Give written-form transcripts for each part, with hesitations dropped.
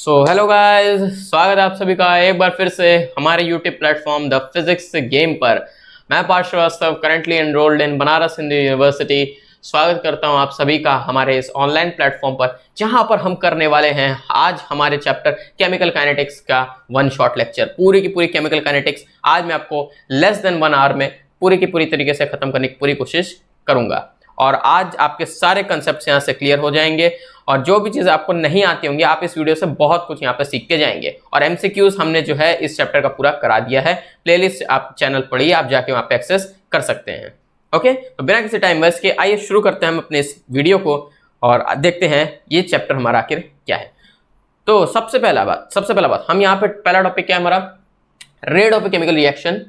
Hello guys, स्वागत है आप सभी का एक बार फिर से हमारे YouTube platform the physics game पर। मैं Parth Shrivastava, currently enrolled in Banaras Hindu University. स्वागत करता हूं आप सभी का हमारे इस ऑनलाइन प्लेटफॉर्म पर, जहां पर हम करने वाले हैं आज हमारे चैप्टर केमिकल काइनेटिक्स का वन शॉट लेक्चर। पूरी की पूरी केमिकल काइनेटिक्स आज मैं आपको लेस देन 1 आवर में पूरी की पूरी तरीके से खत्म करने की पूरी कोशिश करूंगा। और आज आपके सारे कंसेप्ट्स यहाँ से क्लियर हो जाएंगे और जो भी चीज़ आपको नहीं आती होंगी आप इस वीडियो से बहुत कुछ यहाँ पे सीख के जाएंगे। और एमसीक्यूज हमने जो है इस चैप्टर का पूरा करा दिया है। प्लेलिस्ट आप चैनल पढ़िए, आप जाके वहाँ पे एक्सेस कर सकते हैं। ओके, तो बिना किसी टाइम वेस्ट के आइए शुरू करते हैं हम अपने इस वीडियो को और देखते हैं ये चैप्टर हमारा आखिर क्या है। तो सबसे पहला बात हम यहाँ पे पहला टॉपिक क्या है हमारा, rate of a chemical reaction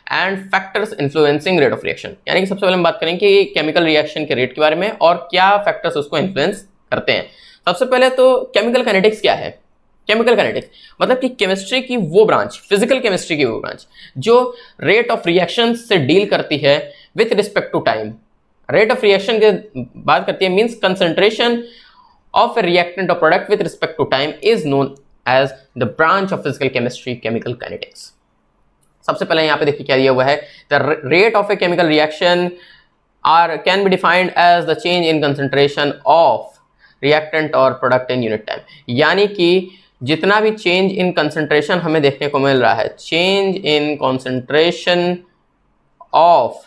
and factors influencing rate of reaction. यानी कि सबसे पहले हम बात करेंगे कि केमिकल रिएक्शन के रेट के बारे में और क्या फैक्टर्स उसको इन्फ्लुएंस करते हैं। सबसे पहले तो केमिकल काइनेटिक्स क्या है। केमिकल काइनेटिक्स मतलब कि केमिस्ट्री की वो ब्रांच, फिजिकल केमिस्ट्री की वो ब्रांच जो रेट ऑफ रिएक्शन से डील करती है with respect to time. Rate of reaction की बात करती है means concentration of a reactant और product with respect to time is known as the branch of physical chemistry, chemical kinetics. सबसे पहले यहाँ पे देखिए क्या दिया हुआ है, the rate of a chemical reaction are can be defined as the change in concentration of reactant और प्रोडक्ट इन यूनिट टाइम। यानी कि जितना भी चेंज इन कंसंट्रेशन हमें देखने को मिल रहा है, change in concentration of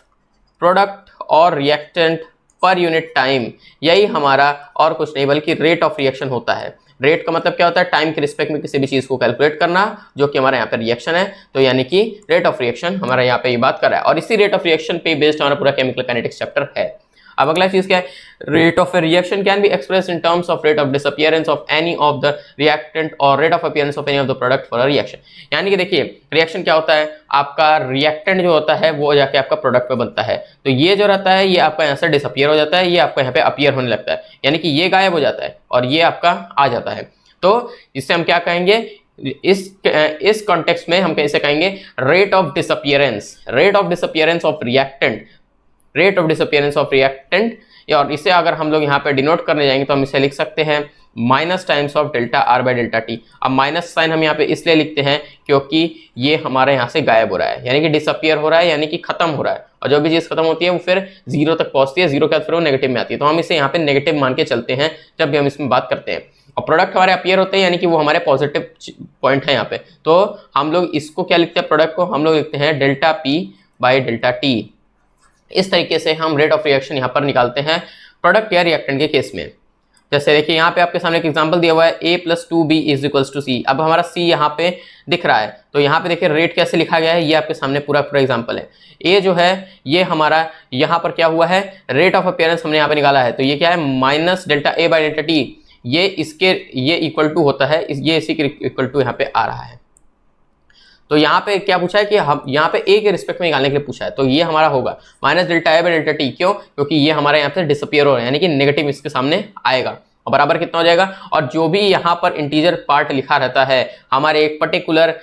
product और रिएक्टेंट पर यूनिट टाइम, यही हमारा और कुछ नहीं बल्कि रेट ऑफ रिएक्शन होता है। रेट का मतलब क्या होता है, टाइम के रिस्पेक्ट में किसी भी चीज को कैलकुलेट करना, जो कि हमारा यहाँ पे रिएक्शन है। तो यानी कि रेट ऑफ रिएक्शन हमारा यहाँ पे ये बात कर रहा है और इसी रेट ऑफ रिएक्शन पे बेस्ड हमारा पूरा केमिकल काइनेटिक्स चैप्टर है। अब अगला चीज क्या है, rate of reaction can be expressed in terms of rate of disappearance of any of the reactant और rate of appearance of any of the product for a reaction. यानी कि देखिए रिएक्शन क्या होता है, आपका रिएक्टेंट जो होता है वो जाके आपका प्रोडक्ट पे बनता है, तो ये जो रहता है ये आपका यहाँ से डिसअपियर हो जाता है, ये आपका यहाँ पे अपीयर होने लगता है, यानी कि ये गायब हो जाता है और ये आपका आ जाता है। तो इससे हम क्या कहेंगे, इस कॉन्टेक्स्ट में हम कैसे कहेंगे, rate of disappearance, rate of disappearance of reactant, rate of disappearance of reactant. और इसे अगर हम लोग यहाँ पे डिनोट करने जाएंगे तो हम इसे लिख सकते हैं minus times of delta R by delta T. अब माइनस साइन हम यहाँ पे इसलिए लिखते हैं क्योंकि ये हमारे यहाँ से गायब हो रहा है, यानी कि डिसअपियर हो रहा है, यानी कि खत्म हो रहा है। और जो भी चीज खत्म होती है वो फिर जीरो तक पहुंचती है, जीरो के बाद फिर वो नेगेटिव में आती है, तो हम इसे यहाँ पे नेगेटिव मान के चलते हैं जब भी हम इसमें बात करते हैं। और प्रोडक्ट हमारे अपीयर होते हैं, यानी कि वो हमारे पॉजिटिव पॉइंट है यहाँ पे, तो हम लोग इसको क्या लिखते हैं, प्रोडक्ट को हम लोग लिखते हैं delta P by delta T. इस तरीके से हम रेट ऑफ रिएक्शन यहाँ पर निकालते हैं प्रोडक्ट या रिएक्टेंट के केस में। जैसे देखिए यहाँ पे आपके सामने एक एग्जांपल दिया हुआ है, a + 2b is equals to C. अब हमारा c यहाँ पे दिख रहा है, तो यहाँ पे देखिए रेट कैसे लिखा गया है, ये आपके सामने पूरा एग्जांपल है। a जो है ये हमारा यहाँ पर क्या हुआ है, रेट ऑफ अपीयरेंस हमने यहाँ पे निकाला है, तो ये क्या है minus delta a by delta T, ये इक्वल टू होता है, ये इसी के इक्वल टू यहाँ पे आ रहा है। तो यहाँ पे क्या पूछा है कि हम यहाँ पे a के रिस्पेक्ट में निकालने के लिए पूछा है, तो ये हमारा होगा minus delta a by delta T. क्यों, क्योंकि ये हमारे यहाँ पे डिसअपियर हो रहा है, यानी कि नेगेटिव इसके सामने आएगा और बराबर कितना हो जाएगा। और जो भी यहाँ पर इंटीजर पार्ट लिखा रहता है हमारे एक पर्टिकुलर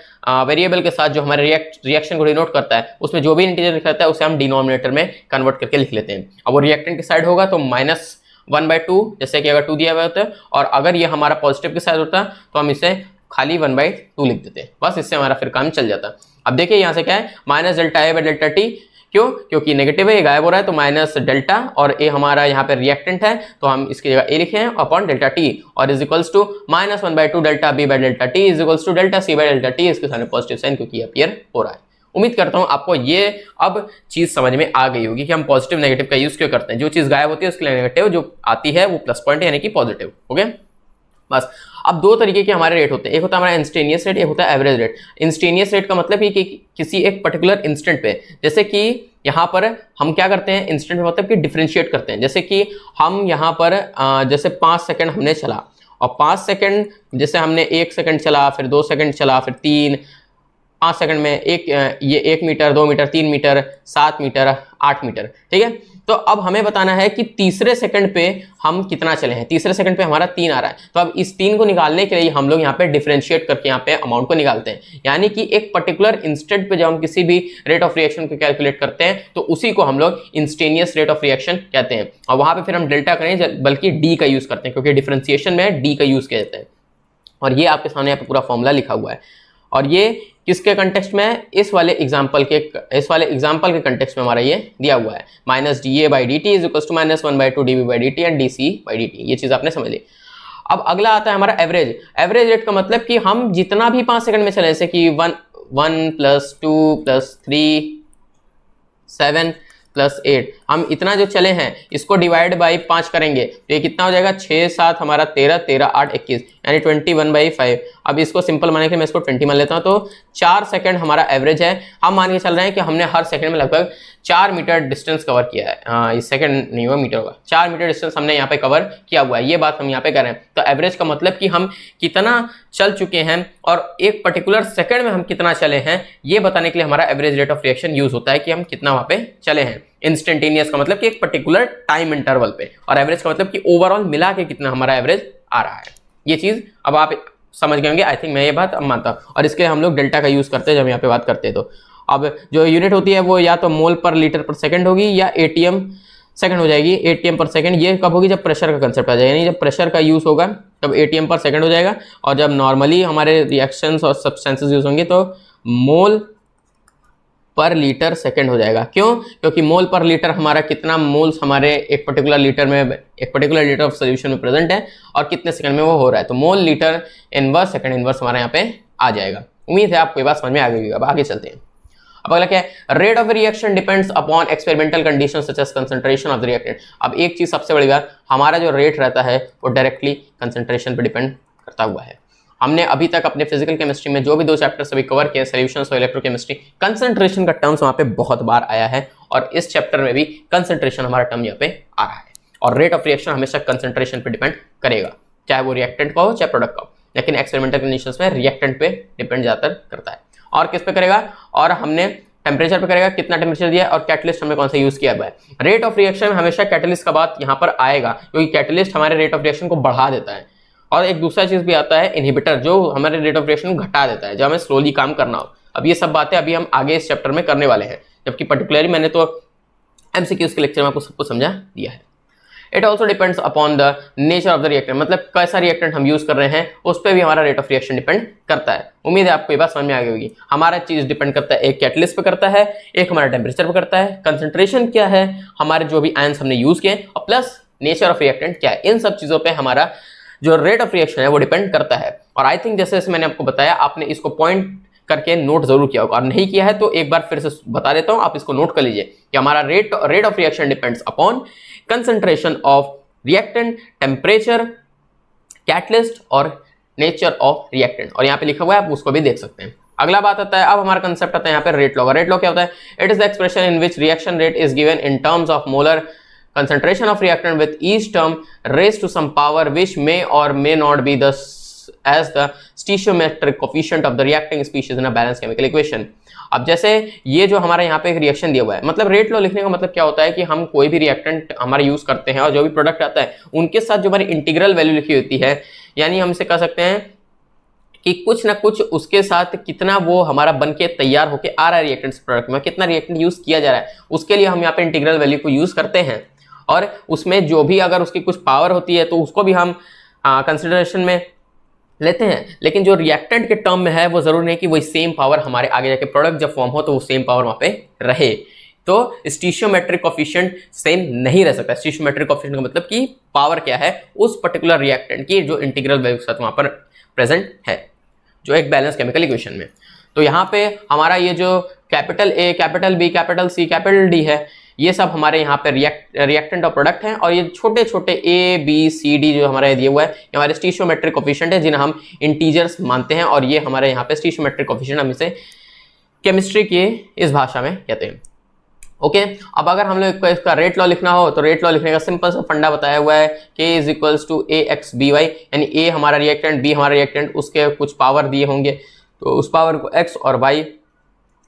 वेरिएबल के साथ जो हमारे रिएक्शन को डिनोट करता है, उसमें जो भी इंटीजर लिखा रहता है उसे हम डिनोमिनेटर में कन्वर्ट करके लिख लेते हैं। अब वो रिएक्टेंट की साइड होगा तो -1/2, जैसे कि अगर 2 दिया हुआ होता है, और अगर ये हमारा पॉजिटिव की साइड होता है तो हम इसे खाली 1/2 लिख देते हैं, बस इससे हमारा फिर काम चल जाता। अब देखिए यहाँ से क्या है, minus delta a by delta T. क्यों, क्योंकि नेगेटिव है, ये गायब हो रहा है, तो माइनस डेल्टा और a हमारा यहाँ पे रिएक्टेंट है, तो हम इसकी जगह a लिखे हैं अपॉन डेल्टा टी, और is equals to -1/2 delta b by delta T is equals to delta c by delta T. इसके सामने पॉजिटिव साइन क्योंकि ये अपीयर हो रहा है। उम्मीद करता हूँ आपको ये अब चीज समझ में आ गई होगी कि हम पॉजिटिव नेगेटिव का यूज क्यों करते हैं। जो चीज गायब होती है उसके लिए नेगेटिव, जो आती है वो प्लस पॉइंट है, यानी कि पॉजिटिव। ओके, बस। अब दो तरीके के हमारे रेट होते हैं, एक होता है हमारा इंस्टेनियस रेट, एक होता है एवरेज रेट। इंस्टेनियस रेट का मतलब है कि किसी एक पर्टिकुलर इंस्टेंट पे, जैसे कि यहाँ पर हम क्या करते हैं, इंस्टेंट में मतलब कि डिफरेंशिएट करते हैं। जैसे कि हम यहाँ पर जैसे 5 सेकंड हमने चला, और 5 सेकंड जैसे हमने 1 सेकंड चला, फिर 2 सेकंड चला, फिर 3, 5 सेकंड में ये 1 metre, 2 metre, 3 metre, 7 metre, 8 metre, ठीक है। तो अब हमें बताना है कि तीसरे सेकंड पे हम कितना चले हैं। तीसरे सेकंड पे हमारा 3 आ रहा है, तो अब इस 3 को निकालने के लिए हम लोग यहाँ पे डिफरेंशिएट करके यहाँ पे अमाउंट को निकालते हैं। यानी कि एक पर्टिकुलर इंस्टेंट पे जब हम किसी भी रेट ऑफ रिएक्शन को कैलकुलेट करते हैं तो उसी को हम लोग इंस्टेनियस रेट ऑफ रिएक्शन कहते हैं। और वहां पे फिर हम डेल्टा करें बल्कि डी का यूज करते हैं, क्योंकि डिफरेंशिएशन में डी का यूज किया जाता है। और ये आपके सामने यहाँ पे पूरा फॉर्मूला लिखा हुआ है। और ये किसके कंटेक्स्ट में है? इस वाले एग्जाम्पल के कंटेक्स्ट में हमारा ये दिया हुआ है, minus D A by D T is equal to minus 1/2 D B by D T and D C by D T. ये चीज आपने समझ ली। अब अगला आता है हमारा एवरेज। एवरेज रेट का मतलब कि हम जितना भी 5 सेकंड में चले, जैसे कि 1 + 2 + 3 7 + 8, हम इतना जो चले हैं इसको डिवाइड बाई 5 करेंगे तो ये कितना हो जाएगा? 6 7 हमारा 13, 13 8 21 यानी 21/5। अब इसको सिंपल मानने के लिए मैं इसको 20 मान लेता हूं, तो 4 सेकंड हमारा एवरेज है। हम मान के चल रहे हैं कि हमने हर सेकंड में लगभग 4 मीटर डिस्टेंस कवर किया है। इस सेकंड नहीं हुआ, मीटर होगा। 4 मीटर डिस्टेंस हमने यहाँ पे कवर किया हुआ है, ये बात हम यहाँ पे कर रहे हैं। तो एवरेज का मतलब कि हम कितना चल चुके हैं और एक पर्टिकुलर सेकंड में हम कितना चले हैं, ये बताने के लिए हमारा average rate of reaction use होता है कि हम कितना वहां पे चले हैं। इंस्टेंटेनियस का मतलब कि एक पर्टिकुलर टाइम इंटरवल पे, और एवरेज का मतलब कि ओवरऑल मिला के कितना हमारा एवरेज आ रहा है। ये चीज अब आप समझ गए होंगे, आई थिंक मैं ये बात अब मानता हूं। और इसके लिए हम लोग डेल्टा का यूज करते हैं जब यहाँ पे बात करते हैं। तो अब जो यूनिट होती है वो या तो मोल पर लीटर पर सेकंड होगी या एटीएम सेकंड हो जाएगी। एटीएम पर सेकंड ये कब होगी? जब प्रेशर का कंसेप्ट आ जाएगा, यानी जब प्रेशर का यूज होगा तब एटीएम पर सेकंड हो जाएगा। और जब नॉर्मली हमारे रिएक्शंस और सब्सटेंसेस यूज होंगे तो मोल पर लीटर सेकंड हो जाएगा। क्यों? क्योंकि मोल पर लीटर हमारा कितना मोल्स हमारे एक पर्टिकुलर लीटर ऑफ सोल्यूशन में प्रेजेंट है और कितने सेकंड में वो हो रहा है। तो mole litre inverse second inverse हमारे यहाँ पे आ जाएगा। उम्मीद है आपको ये बात समझ में आ गई। अब आगे चलते हैं। अब अगला क्या है? Rate of reaction depends upon experimental conditions such as concentration of the reactant. अब एक चीज सबसे बड़ी बात, हमारा जो रेट रहता है वो डायरेक्टली कंसंट्रेशन पे डिपेंड करता हुआ है। हमने अभी तक अपने फिजिकल केमिस्ट्री में जो भी 2 चैप्टर्स अभी कवर किए, सॉल्यूशंस और इलेक्ट्रोकेमिस्ट्री, कंसंट्रेशन का टर्म्स वहां पे बहुत बार आया है और इस चैप्टर में भी कंसंट्रेशन हमारा टर्म यहाँ पे आ रहा है। और रेट ऑफ रिएक्शन हमेशा कंसंट्रेशन पे डिपेंड करेगा, चाहे वो रिएक्टेंट का हो चाहे प्रोडक्ट का हो, लेकिन एक्सपेरिमेंटल कंडीशंस में रिएक्टेंट पे डिपेंड ज्यादातर करता है। और किस पे करेगा? और हमने टेम्परेचर पे करेगा, कितना टेम्परेचर दिया है और कैटलिस्ट हमने कौन सा यूज किया है। रेट ऑफ रिएक्शन में हमेशा कैटलिस्ट का बात यहाँ पर आएगा, क्योंकि कैटलिस्ट हमारे रेट ऑफ रिएक्शन को बढ़ा देता है। और एक दूसरा चीज भी आता है इनहिबिटर, जो हमारे रेट ऑफ रिएक्शन को घटा देता है जब हमें स्लोली काम करना हो। अब ये सब बातें अभी हम आगे इस चैप्टर में करने वाले हैं, जबकि पर्टिकुलरली मैंने तो एमसीक्यूज के लेक्चर में आपको सब कुछ समझा दिया है। It also depends upon the nature of the reactant, मतलब कैसा रिएक्टेंट हम यूज कर रहे हैं उस पर भी हमारा रेट ऑफ रिएक्शन डिपेंड करता है। उम्मीद है आपको ये बात समझ में आ गई होगी। हमारा चीज डिपेंड करता है, एक कैटलिस्ट पे करता है, एक हमारा टेम्परेचर पे करता है, कंसंट्रेशन क्या है, हमारे जो भी आयंस हमने यूज किए, और प्लस नेचर ऑफ रिएक्टेंट क्या है। इन सब चीजों पे हमारा जो रेट ऑफ रिएक्शन है वो डिपेंड करता है। और आई थिंक जैसे मैंने आपको बताया, आपने इसको पॉइंट करके नोट जरूर किया होगा, और नहीं किया है तो एक बार फिर से बता देता हूं, आप इसको नोट कर लीजिए कि हमारा rate of reaction depends upon concentration of reactant, temperature, catalyst और नेचर ऑफ रिएक्टेंट। और यहाँ पे लिखा हुआ है, आप उसको भी देख सकते हैं। अगला बात आता है, अब हमारा कंसेप्ट आता है यहाँ पे रेट लॉ का। रेट लॉ क्या होता है? It is the expression in which reaction rate is given in terms of molar concentration of reactant with each term raised to some power which may or may not be as the stoichiometric coefficient of the reacting species in a balanced chemical equation। अब जैसे ये जो हमारा यहाँ पे एक reaction दिया हुआ है, मतलब रेट लॉ लिखने का मतलब क्या होता है कि हम कोई भी रिएक्टेंट हमारा यूज करते हैं और जो भी प्रोडक्ट आता है उनके साथ जो हमारी इंटीग्रल वैल्यू लिखी होती है, यानी हम इसे कह सकते हैं कि कुछ ना कुछ उसके साथ कितना वो हमारा बन के तैयार होके आ रहा है रिएक्टेंट प्रोडक्ट में, कितना रिएक्टेंट यूज किया जा रहा है, उसके लिए हम यहाँ पे इंटीग्रल वैल्यू को यूज करते हैं। और उसमें जो भी अगर उसकी कुछ पावर होती है तो उसको भी हम कंसिडरेशन में लेते हैं। लेकिन जो रिएक्टेंट के टर्म में है वो जरूरी नहीं कि वही सेम पावर हमारे आगे जाके प्रोडक्ट जब फॉर्म हो तो वो सेम पावर वहां पे रहे। तो स्टीशियोमेट्रिक कोफिशिएंट सेम नहीं रह सकता। स्टीशियोमेट्रिक कोफिशिएंट का मतलब कि पावर क्या है उस पर्टिकुलर रिएक्टेंट की जो इंटीग्रल वैल्यू के साथ वहां पर प्रेजेंट है, जो एक बैलेंस केमिकल इक्वेशन में। तो यहाँ पे हमारा ये जो capital A, capital B, capital C, capital D है, ये सब हमारे यहाँ पे रिएक्टेंट और प्रोडक्ट हैं। और ये छोटे छोटे ए बी सी डी जो हमारे दिए हुआ है, ये हमारे स्टीशियोमेट्रिक कोफिशिएंट है जिन्हें हम इंटीजर्स मानते हैं। और ये हमारे यहाँ पे स्टीशियोमेट्रिक कोफिशिएंट हम इसे केमिस्ट्री की इस भाषा में कहते हैं। ओके, अब अगर हम लोग इसका रेट लॉ लिखना हो तो रेट लॉ लिखने का सिंपल सा फंडा बताया हुआ है, K is equals to A X B Y, यानी ए हमारा रिएक्टेंट, बी हमारा रिएक्टेंट, उसके कुछ पावर दिए होंगे तो उस पावर को x और y,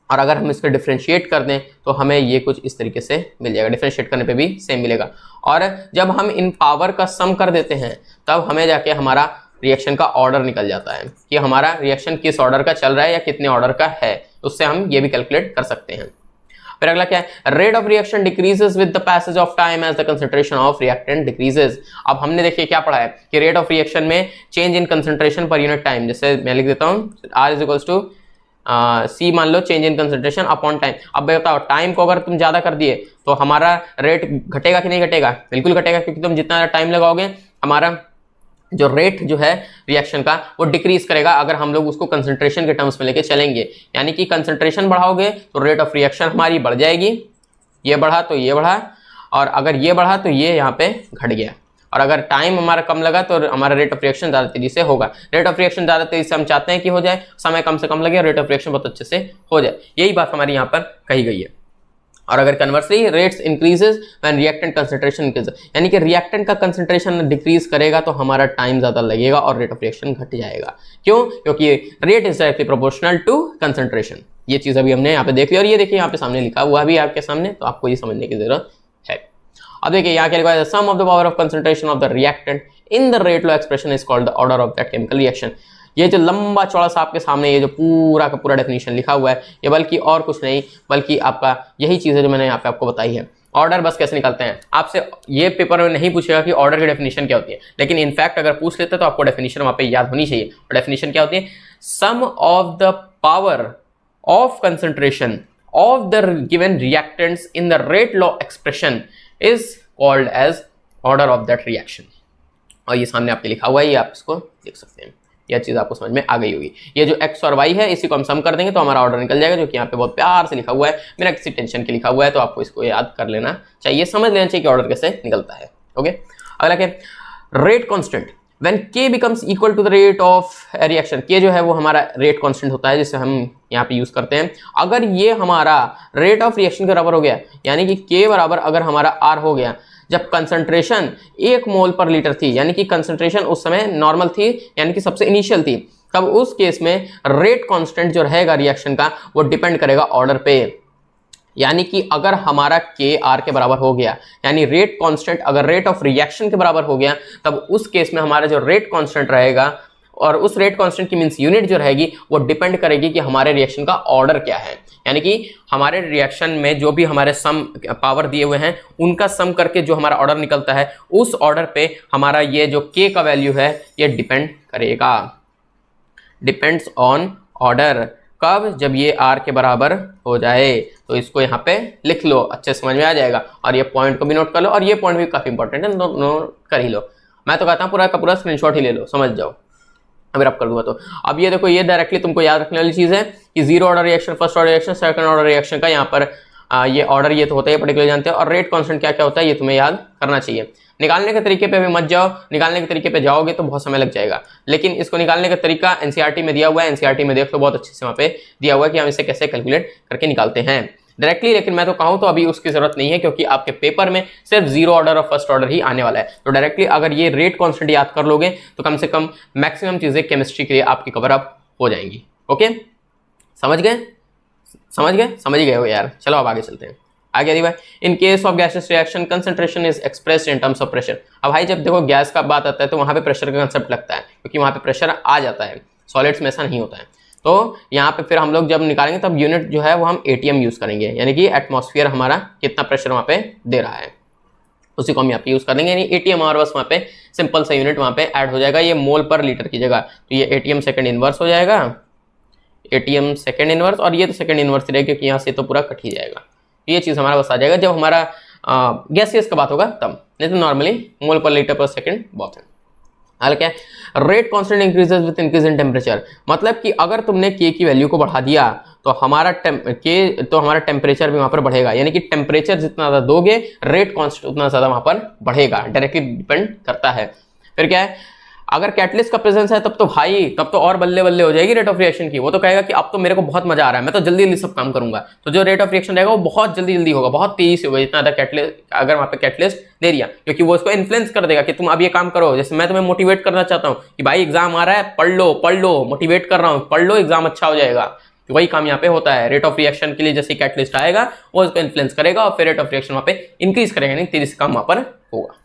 और अगर हम इसको डिफ्रेंशिएट कर दें तो हमें ये कुछ इस तरीके से मिल जाएगा। डिफ्रेंशिएट करने पे भी सेम मिलेगा। और जब हम इन पावर का सम कर देते हैं तब हमें जाके हमारा रिएक्शन का ऑर्डर निकल जाता है कि हमारा रिएक्शन किस ऑर्डर का चल रहा है या कितने ऑर्डर का है। उससे हम ये भी कैलकुलेट कर सकते हैं। फिर अगला क्या है, rate of reaction decreases with the passage of time as the concentration of reactant decreases. अब हमने देखिए क्या पढ़ा है कि रेट ऑफ रिएक्शन में चेंज इन कंसंट्रेशन पर यूनिट टाइम, जैसे मैं लिख देता हूँ R is equals to C, मान लो change in concentration upon time. अब बताओ टाइम को अगर तुम ज्यादा कर दिए तो हमारा रेट घटेगा कि नहीं घटेगा? बिल्कुल घटेगा, क्योंकि तुम जितना टाइम लगाओगे हमारा जो रेट जो है रिएक्शन का वो डिक्रीज करेगा, अगर हम लोग उसको कंसंट्रेशन के टर्म्स में लेके चलेंगे। यानी कि कंसंट्रेशन बढ़ाओगे तो रेट ऑफ रिएक्शन हमारी बढ़ जाएगी, ये बढ़ा तो ये बढ़ा, और अगर ये बढ़ा तो ये यहाँ पे घट गया। और अगर टाइम हमारा कम लगा तो हमारा रेट ऑफ रिएक्शन ज़्यादा तेजी से होगा। रेट ऑफ रिएक्शन ज़्यादा तेजी से हम चाहते हैं कि हो जाए, समय कम से कम लगे, रेट ऑफ रिएक्शन बहुत अच्छे से हो जाए। यही बात हमारी यहाँ पर कही गई है। और अगर conversely rates increases when reactant concentration increases, यानी कि रिएक्टेंट का कंसंट्रेशन डिक्रीज करेगा तो हमारा टाइम ज़्यादा लगेगा और रेट ऑफ रिएक्शन घट जाएगा। क्यों? क्योंकि rate is directly proportional to concentration. ये चीज़ अभी हमने यहाँ पे देख ली, और ये देखिए यहाँ पे सामने लिखा हुआ भी आपके सामने, तो आपको ये समझने की जरूरत है। अब देखिए यहाँ क्या लिखा है, sum of the power of concentration of the reactant in the rate law expression is called the order of that chemical reaction. ये जो लंबा चौड़ा सा आपके सामने ये जो पूरा का पूरा डेफिनेशन लिखा हुआ है, ये बल्कि और कुछ नहीं बल्कि आपका यही चीज़ है जो मैंने यहाँ पे आपको बताई है। ऑर्डर बस कैसे निकालते हैं, आपसे ये पेपर में नहीं पूछेगा कि ऑर्डर की डेफिनेशन क्या होती है, लेकिन इनफैक्ट अगर पूछ लेते तो आपको डेफिनेशन वहाँ पे याद होनी चाहिए। और डेफिनेशन क्या होती है, sum of the power of concentration of the given reactants in the rate law expression is called as order of that reaction. और ये सामने आपके लिखा हुआ है, ये आप इसको देख सकते हैं। यह चीज़ आपको समझ में आ गई होगी। ये जो x और y है इसी को हम सम कर देंगे तो हमारा ऑर्डर निकल जाएगा, जो कि यहाँ पे बहुत प्यार से लिखा हुआ है, बिना किसी टेंशन के लिखा हुआ है। तो आपको इसको याद कर लेना चाहिए, समझ लेना चाहिए कि ऑर्डर कैसे निकलता है। ओके, अगला क्या, rate constant when k becomes equal to the rate of reaction. k जो है वो हमारा रेट कांस्टेंट होता है जिसे हम यहाँ पे यूज करते हैं। अगर ये हमारा रेट ऑफ रिएक्शन के बराबर हो गया, यानी कि k बराबर अगर हमारा r हो गया, जब कंसंट्रेशन 1 मोल पर लीटर थी, यानी कि कंसंट्रेशन उस समय नॉर्मल थी, यानी कि सबसे इनिशियल थी, तब उस केस में रेट कांस्टेंट जो रहेगा रिएक्शन का वो डिपेंड करेगा ऑर्डर पे। यानी कि अगर हमारा k r के बराबर हो गया, यानी रेट कांस्टेंट अगर रेट ऑफ रिएक्शन के बराबर हो गया, तब उस केस में हमारा जो रेट कांस्टेंट रहेगा, और उस रेट कांस्टेंट की मींस यूनिट जो रहेगी वो डिपेंड करेगी कि हमारे रिएक्शन का ऑर्डर क्या है। यानी कि हमारे रिएक्शन में जो भी हमारे सम पावर दिए हुए हैं उनका सम करके जो हमारा ऑर्डर निकलता है, उस ऑर्डर पे हमारा ये जो k का वैल्यू है ये डिपेंड करेगा। Depends on order. कब? जब ये r के बराबर हो जाए। तो इसको यहाँ पे लिख लो, अच्छे समझ में आ जाएगा। और ये पॉइंट को भी नोट कर लो, और ये पॉइंट भी काफी इंपॉर्टेंट है, नोट कर ही लो। मैं तो कहता हूँ पूरा का पूरा स्क्रीनशॉट ही ले लो, समझ जाओ अगर आप कर दूंगा तो। अब ये देखो, ये डायरेक्टली तुमको याद रखने वाली चीज है कि zero order reaction, first order reaction, second order reaction का यहाँ पर ये ऑर्डर ये तो होता है, पर्टिकुलर जानते हो। और रेट कांस्टेंट क्या क्या होता है ये तुम्हें याद करना चाहिए। निकालने के तरीके पे भी मत जाओ, निकालने के तरीके पे जाओगे तो बहुत समय लग जाएगा, लेकिन इसको निकालने का तरीका एनसीईआरटी में दिया हुआ है। एनसीईआरटी में देख लो, बहुत अच्छे से वहाँ पे दिया हुआ है कि हम इसे कैसे कैलकुलेट करके निकालते हैं डायरेक्टली। लेकिन मैं तो कहूँ तो अभी उसकी जरूरत नहीं है, क्योंकि आपके पेपर में सिर्फ जीरो ऑर्डर और फर्स्ट ऑर्डर ही आने वाला है। तो डायरेक्टली अगर ये रेट कांस्टेंट याद कर लोगे तो कम से कम मैक्सिमम चीजें केमिस्ट्री के लिए आपकी कवर अप हो जाएंगी। ओके, समझ गए? समझ ही गए हो यार। चलो अब आगे चलते हैं। आगे भाई, in case of gaseous reaction concentration is expressed in terms of pressure. अब भाई जब देखो गैस का बात आता है तो वहां पे प्रेशर का कंसेप्ट लगता है, क्योंकि वहां पे प्रेशर आ जाता है, सॉलिड्स में ऐसा नहीं होता है। तो यहाँ पे फिर हम लोग जब निकालेंगे तब यूनिट जो है वो हम एटीएम यूज करेंगे, यानी कि एटमॉस्फेयर हमारा कितना प्रेशर वहाँ पे दे रहा है उसी को हम यहाँ पे यूज करेंगे, यानी एटीएम। और बस वहाँ पे सिंपल सा यूनिट वहाँ पे ऐड हो जाएगा, ये मोल पर लीटर की जगह, तो ये एटीएम सेकंड इनवर्स हो जाएगा, एटीएम सेकंड इनवर्स। और ये तो सेकंड इनवर्स ही रहेगा क्योंकि यहाँ से तो पूरा कट ही जाएगा। ये चीज़ हमारा बस आ जाएगा जब हमारा गैसियस का बात होगा तब, नहीं तो नॉर्मली मोल पर लीटर पर सेकंड बहुत है। हाल क्या है, rate constant increases with increase in temperature. मतलब कि अगर तुमने के की वैल्यू को बढ़ा दिया तो हमारा टेम्परेचर भी वहां पर बढ़ेगा, यानी कि टेम्परेचर जितना ज्यादा दोगे रेट कांस्टेंट उतना ज्यादा वहां पर बढ़ेगा, डायरेक्टली डिपेंड करता है। फिर क्या है, अगर कैटलिस्ट का प्रेजेंस है तब तो भाई तब तो और बल्ले बल्ले हो जाएगी रेट ऑफ रिएक्शन की। वो तो कहेगा कि अब तो मेरे को बहुत मजा आ रहा है, मैं तो जल्दी जल्दी सब काम करूंगा। तो जो रेट ऑफ रिएक्शन रहेगा वो बहुत जल्दी जल्दी होगा, बहुत तेजी से होगा, जितना ज्यादा कैटलिस्ट अगर वहां पे कैटलिस्ट दे दिया, क्योंकि वो उसको इन्फ्लुएंस कर देगा कि तुम अब ये काम करो। जैसे मैं तुम्हें मोटिवेट करना चाहता हूँ कि भाई एग्जाम आ रहा है, पढ़ लो, मोटिवेट कर रहा हूँ, पढ़ लो, एग्जाम अच्छा हो जाएगा। तो वही काम यहाँ पे होता है। रेट ऑफ रिएक्शन के लिए जैसे कैटलिस्ट आएगा वो उसको इन्फ्लुएंस करेगा और फिर रेट ऑफ रिएक्शन वहां पे इंक्रीज करेगा, यानी तेजी से काम वहां पर होगा।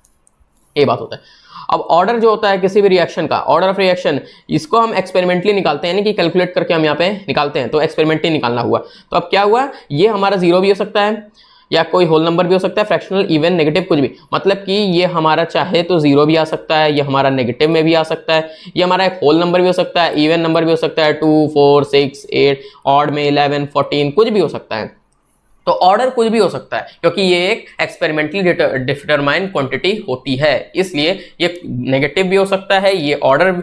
ये बात होता है। अब ऑर्डर जो होता है किसी भी रिएक्शन का, ऑर्डर ऑफ रिएक्शन, इसको हम एक्सपेरिमेंटली निकालते हैं, यानी कि कैलकुलेट करके हम यहाँ पे निकालते हैं, तो एक्सपेरिमेंटली निकालना हुआ। तो अब क्या हुआ, ये हमारा 0 भी हो सकता है या कोई होल नंबर भी हो सकता है, फ्रैक्शनल, इवन, नेगेटिव, कुछ भी। मतलब कि ये हमारा चाहे तो 0 भी आ सकता है, ये हमारा नेगेटिव में भी आ सकता है, ये हमारा एक होल नंबर भी हो सकता है, इवन नंबर भी हो सकता है, 2, 4, 6, 8, ऑड में 11, 14, कुछ भी हो सकता है। तो ऑर्डर कुछ भी हो सकता है क्योंकि ये एक एक्सपेरिमेंटली डिटरमाइन क्वांटिटी होती है, इसलिए ये नेगेटिव भी हो सकता है, ये ऑर्डर,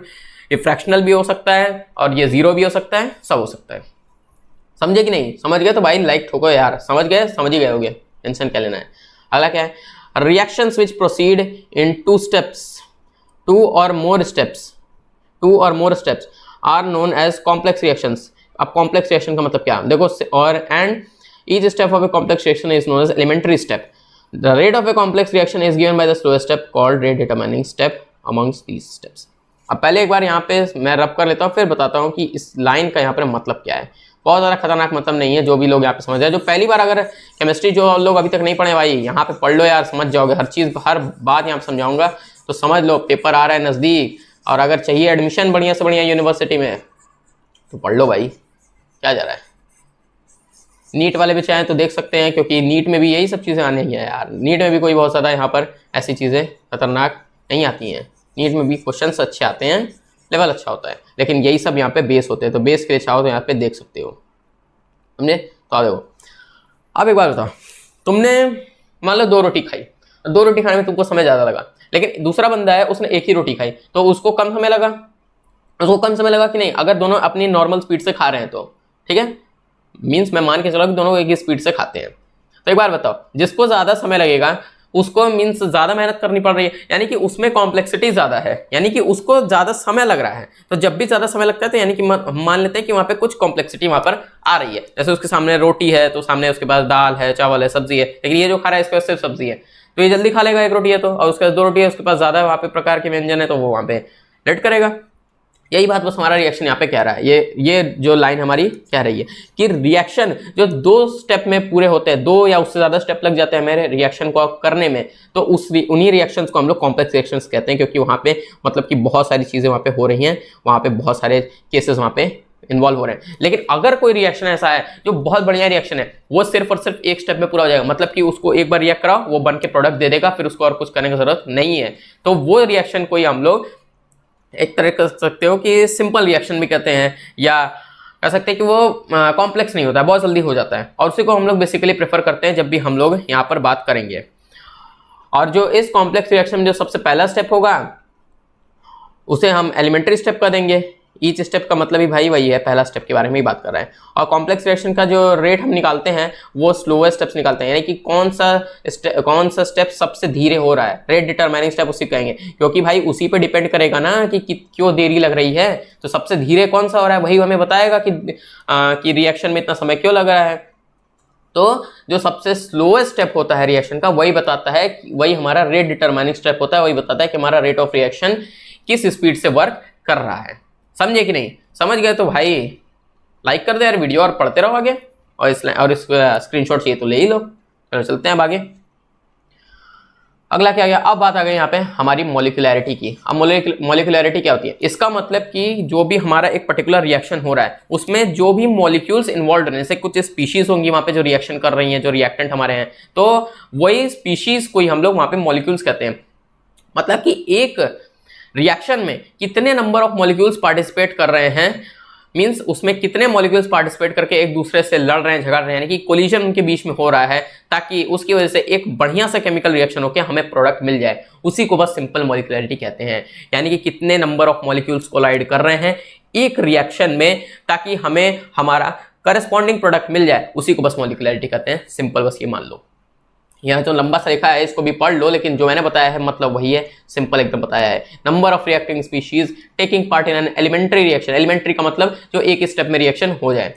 ये फ्रैक्शनल भी हो सकता है, और ये 0 भी हो सकता है, सब हो सकता है। समझे कि नहीं? समझ गए तो भाई लाइक ठोको यार, समझ गए, समझ ही गए होगे, टेंशन क्या लेना है। अगला क्या है, reactions which proceed in 2 steps, 2 or more steps are known as complex reactions. अब कॉम्प्लेक्स रिएक्शन का मतलब क्या, देखो, और and each step of a complex reaction is known as elementary step. The rate of a complex reaction is given by the slowest step called rate determining step amongst these steps. अब पहले एक बार यहाँ पे मैं रब कर लेता हूँ, फिर बताता हूँ कि इस लाइन का यहाँ पर मतलब क्या है। बहुत ज़्यादा खतरनाक मतलब नहीं है, जो भी लोग यहाँ पे समझ रहे हैं। जो पहली बार अगर केमिस्ट्री जो लोग अभी तक नहीं पढ़े भाई, यहाँ पे पढ़ लो यार, समझ जाओगे हर चीज़, हर बात यहाँ पे समझाऊंगा, तो समझ लो। पेपर आ रहा है नज़दीक, और अगर चाहिए एडमिशन बढ़िया से बढ़िया यूनिवर्सिटी में तो पढ़ लो भाई, क्या जा रहा है। नीट वाले भी चाहें तो देख सकते हैं, क्योंकि नीट में भी यही सब चीज़ें आने ही है यार। नीट में भी कोई बहुत ज़्यादा यहाँ पर ऐसी चीज़ें खतरनाक नहीं आती हैं। नीट में भी क्वेश्चंस अच्छे आते हैं, लेवल अच्छा होता है, लेकिन यही सब यहाँ पे बेस होते हैं। तो बेस के लिए चाहो तो यहाँ पे देख सकते हो, समझे। तो आ देखो, अब एक बार बताओ, तुमने मान लो 2 रोटी खाई, 2 रोटी खाने में तुमको समय ज़्यादा लगा, लेकिन दूसरा बंदा है उसने 1 ही रोटी खाई, तो उसको कम समय लगा, उसको कम समय लगा कि नहीं? अगर दोनों अपनी नॉर्मल स्पीड से खा रहे हैं तो ठीक है, मीन्स मैं मान के चला कि दोनों एक ही स्पीड से खाते हैं। तो एक बार बताओ, जिसको ज्यादा समय लगेगा उसको मीन्स ज्यादा मेहनत करनी पड़ रही है, यानी कि उसमें कॉम्प्लेक्सिटी ज्यादा है, यानी कि उसको ज्यादा समय लग रहा है। तो जब भी ज्यादा समय लगता है तो यानी कि मान लेते हैं कि वहां पे कुछ कॉम्प्लेक्सिटी वहां पर आ रही है। जैसे उसके सामने रोटी है तो सामने उसके पास दाल है, चावल है, सब्जी है, लेकिन ये जो खा रहा है इसके पास सिर्फ सब्जी है, तो ये जल्दी खा लेगा 1 रोटी है तो, और उसके पास 2 रोटी है, उसके पास ज्यादा वहां पे प्रकार के व्यंजन है, तो वो वहां पे लेट करेगा। यही बात बस हमारा रिएक्शन यहाँ पे कह रहा है। ये जो लाइन हमारी कह रही है कि रिएक्शन जो 2 स्टेप में पूरे होते हैं, 2 या उससे ज्यादा स्टेप लग जाते हैं मेरे रिएक्शन को करने में, तो उन्हीं रिएक्शंस को हम लोग कॉम्प्लेक्स रिएक्शंस कहते हैं, क्योंकि वहाँ पे मतलब कि बहुत सारी चीजें वहाँ पे हो रही हैं, वहाँ पे बहुत सारे केसेस वहाँ पे इन्वॉल्व हो रहे हैं। लेकिन अगर कोई रिएक्शन ऐसा है जो बहुत बढ़िया रिएक्शन है, वो सिर्फ और सिर्फ 1 स्टेप में पूरा हो जाएगा, मतलब कि उसको एक बार रिएक्ट कराओ, वो बन के प्रोडक्ट दे देगा, फिर उसको और कुछ करने की जरूरत नहीं है, तो वो रिएक्शन को ही हम लोग एक तरह कर सकते हो कि सिंपल रिएक्शन भी कहते हैं, या कह सकते हैं कि वो कॉम्प्लेक्स नहीं होता है, बहुत जल्दी हो जाता है, और उसी को हम लोग बेसिकली प्रेफर करते हैं जब भी हम लोग यहाँ पर बात करेंगे। और जो इस कॉम्प्लेक्स रिएक्शन में जो सबसे पहला स्टेप होगा उसे हम एलिमेंट्री स्टेप कर देंगे। ईच स्टेप का मतलब ही भाई वही है, पहला स्टेप के बारे में ही बात कर रहे हैं। और कॉम्प्लेक्स रिएक्शन का जो रेट हम निकालते हैं वो स्लोएस्ट स्टेप्स निकालते हैं, यानी कि कौन सा स्टेप सबसे धीरे हो रहा है, रेट डिटरमाइनिंग स्टेप उसी कहेंगे, क्योंकि भाई उसी पे डिपेंड करेगा ना कि क्यों देरी लग रही है। तो सबसे धीरे कौन सा हो रहा है वही हमें बताएगा कि रिएक्शन में इतना समय क्यों लग रहा है। तो जो सबसे स्लोएस्ट स्टेप होता है रिएक्शन का वही बताता है, वही हमारा रेट डिटरमाइनिंग स्टेप होता है, वही बताता है कि हमारा रेट ऑफ रिएक्शन किस स्पीड से वर्क कर रहा है। समझे कि नहीं? समझ गए तो भाई लाइक कर दे यार वीडियो, और पढ़ते रहो आगे, और इस स्क्रीनशॉट चाहिए तो ले ही लो। चलो चलते हैं आगे। अगला क्या गया, अब बात आ गई यहाँ पे हमारी मॉलिक्यूलैरिटी की। अब मॉलिक्यूलैरिटी क्या होती है? इसका मतलब कि जो भी हमारा एक पर्टिकुलर रिएक्शन हो रहा है उसमें जो भी मॉलिक्यूल्स इन्वॉल्व हैं, जैसे कुछ स्पीशीज होंगी वहां पे जो रिएक्शन कर रही हैं, जो रिएक्टेंट हमारे हैं, तो वही स्पीशीज को ही हम लोग वहां पे मॉलिक्यूल्स कहते हैं। मतलब कि एक रिएक्शन में कितने नंबर ऑफ मॉलिक्यूल्स पार्टिसिपेट कर रहे हैं, मींस उसमें कितने मॉलिक्यूल्स पार्टिसिपेट करके एक दूसरे से लड़ रहे हैं, झगड़ रहे हैं, यानी कि कोलिजन उनके बीच में हो रहा है, ताकि उसकी वजह से एक बढ़िया सा केमिकल रिएक्शन होकर हमें प्रोडक्ट मिल जाए। उसी को बस सिंपल मॉलिक्यूलैरिटी कहते हैं, यानी कि कितने नंबर ऑफ मॉलिक्यूल्स कोलाइड कर रहे हैं एक रिएक्शन में, ताकि हमें हमारा करस्पॉन्डिंग प्रोडक्ट मिल जाए, उसी को बस मॉलिक्यूलैरिटी कहते हैं। सिंपल बस ये मान लो। यहाँ जो लंबा सा लिखा है इसको भी पढ़ लो, लेकिन जो मैंने बताया है मतलब वही है, सिंपल एकदम बताया है। Number of reacting species taking part in an elementary reaction. Elementary का मतलब जो एक स्टेप में रिएक्शन हो जाए,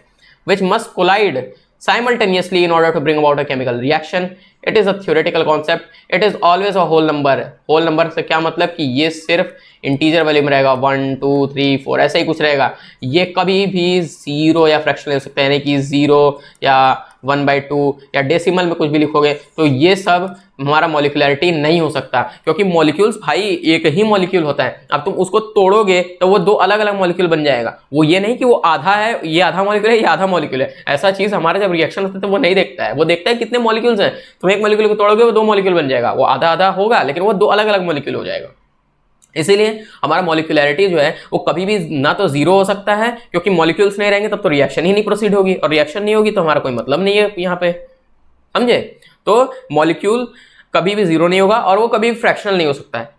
which must collide simultaneously in order to bring about a chemical reaction. It is a theoretical concept. It is always a whole number. whole number से क्या मतलब कि ये सिर्फ इंटीजर वैल्यू में रहेगा, 1 2 3 4 ऐसे ही कुछ रहेगा। ये कभी भी 0 या फ्रैक्शनल हो सकता है, यानी कि 0 या 1/2 या डेसिमल में कुछ भी लिखोगे तो ये सब हमारा मॉलिक्यूलैरिटी नहीं हो सकता, क्योंकि मॉलिक्यूल्स भाई एक ही मॉलिक्यूल होता है। अब तुम उसको तोड़ोगे तो वो दो अलग अलग मॉलिक्यूल बन जाएगा। वो ये नहीं कि वो आधा है, ये आधा मॉलिक्यूल है, ये आधा मॉलिक्यूल है। ऐसा चीज हमारा जब रिएक्शन होता है तो वो नहीं देखता है, वो देखता है कितने मॉलिक्यूल्स हैं। तुम एक मॉलिक्यूल को तोड़ोगे वो दो मॉलिक्यूल बन जाएगा, वो आधा आधा होगा लेकिन वो दो अलग अलग मॉलिक्यूल हो जाएगा। इसीलिए हमारा मॉलिक्यूलैरिटी जो है वो कभी भी ना तो जीरो हो सकता है, क्योंकि मॉलिक्यूल्स नहीं रहेंगे तब तो रिएक्शन ही नहीं प्रोसीड होगी, और रिएक्शन नहीं होगी तो हमारा कोई मतलब नहीं है यहाँ पे, समझे। तो मॉलिक्यूल कभी भी जीरो नहीं होगा और वो कभी भी फ्रैक्शनल नहीं हो सकता है,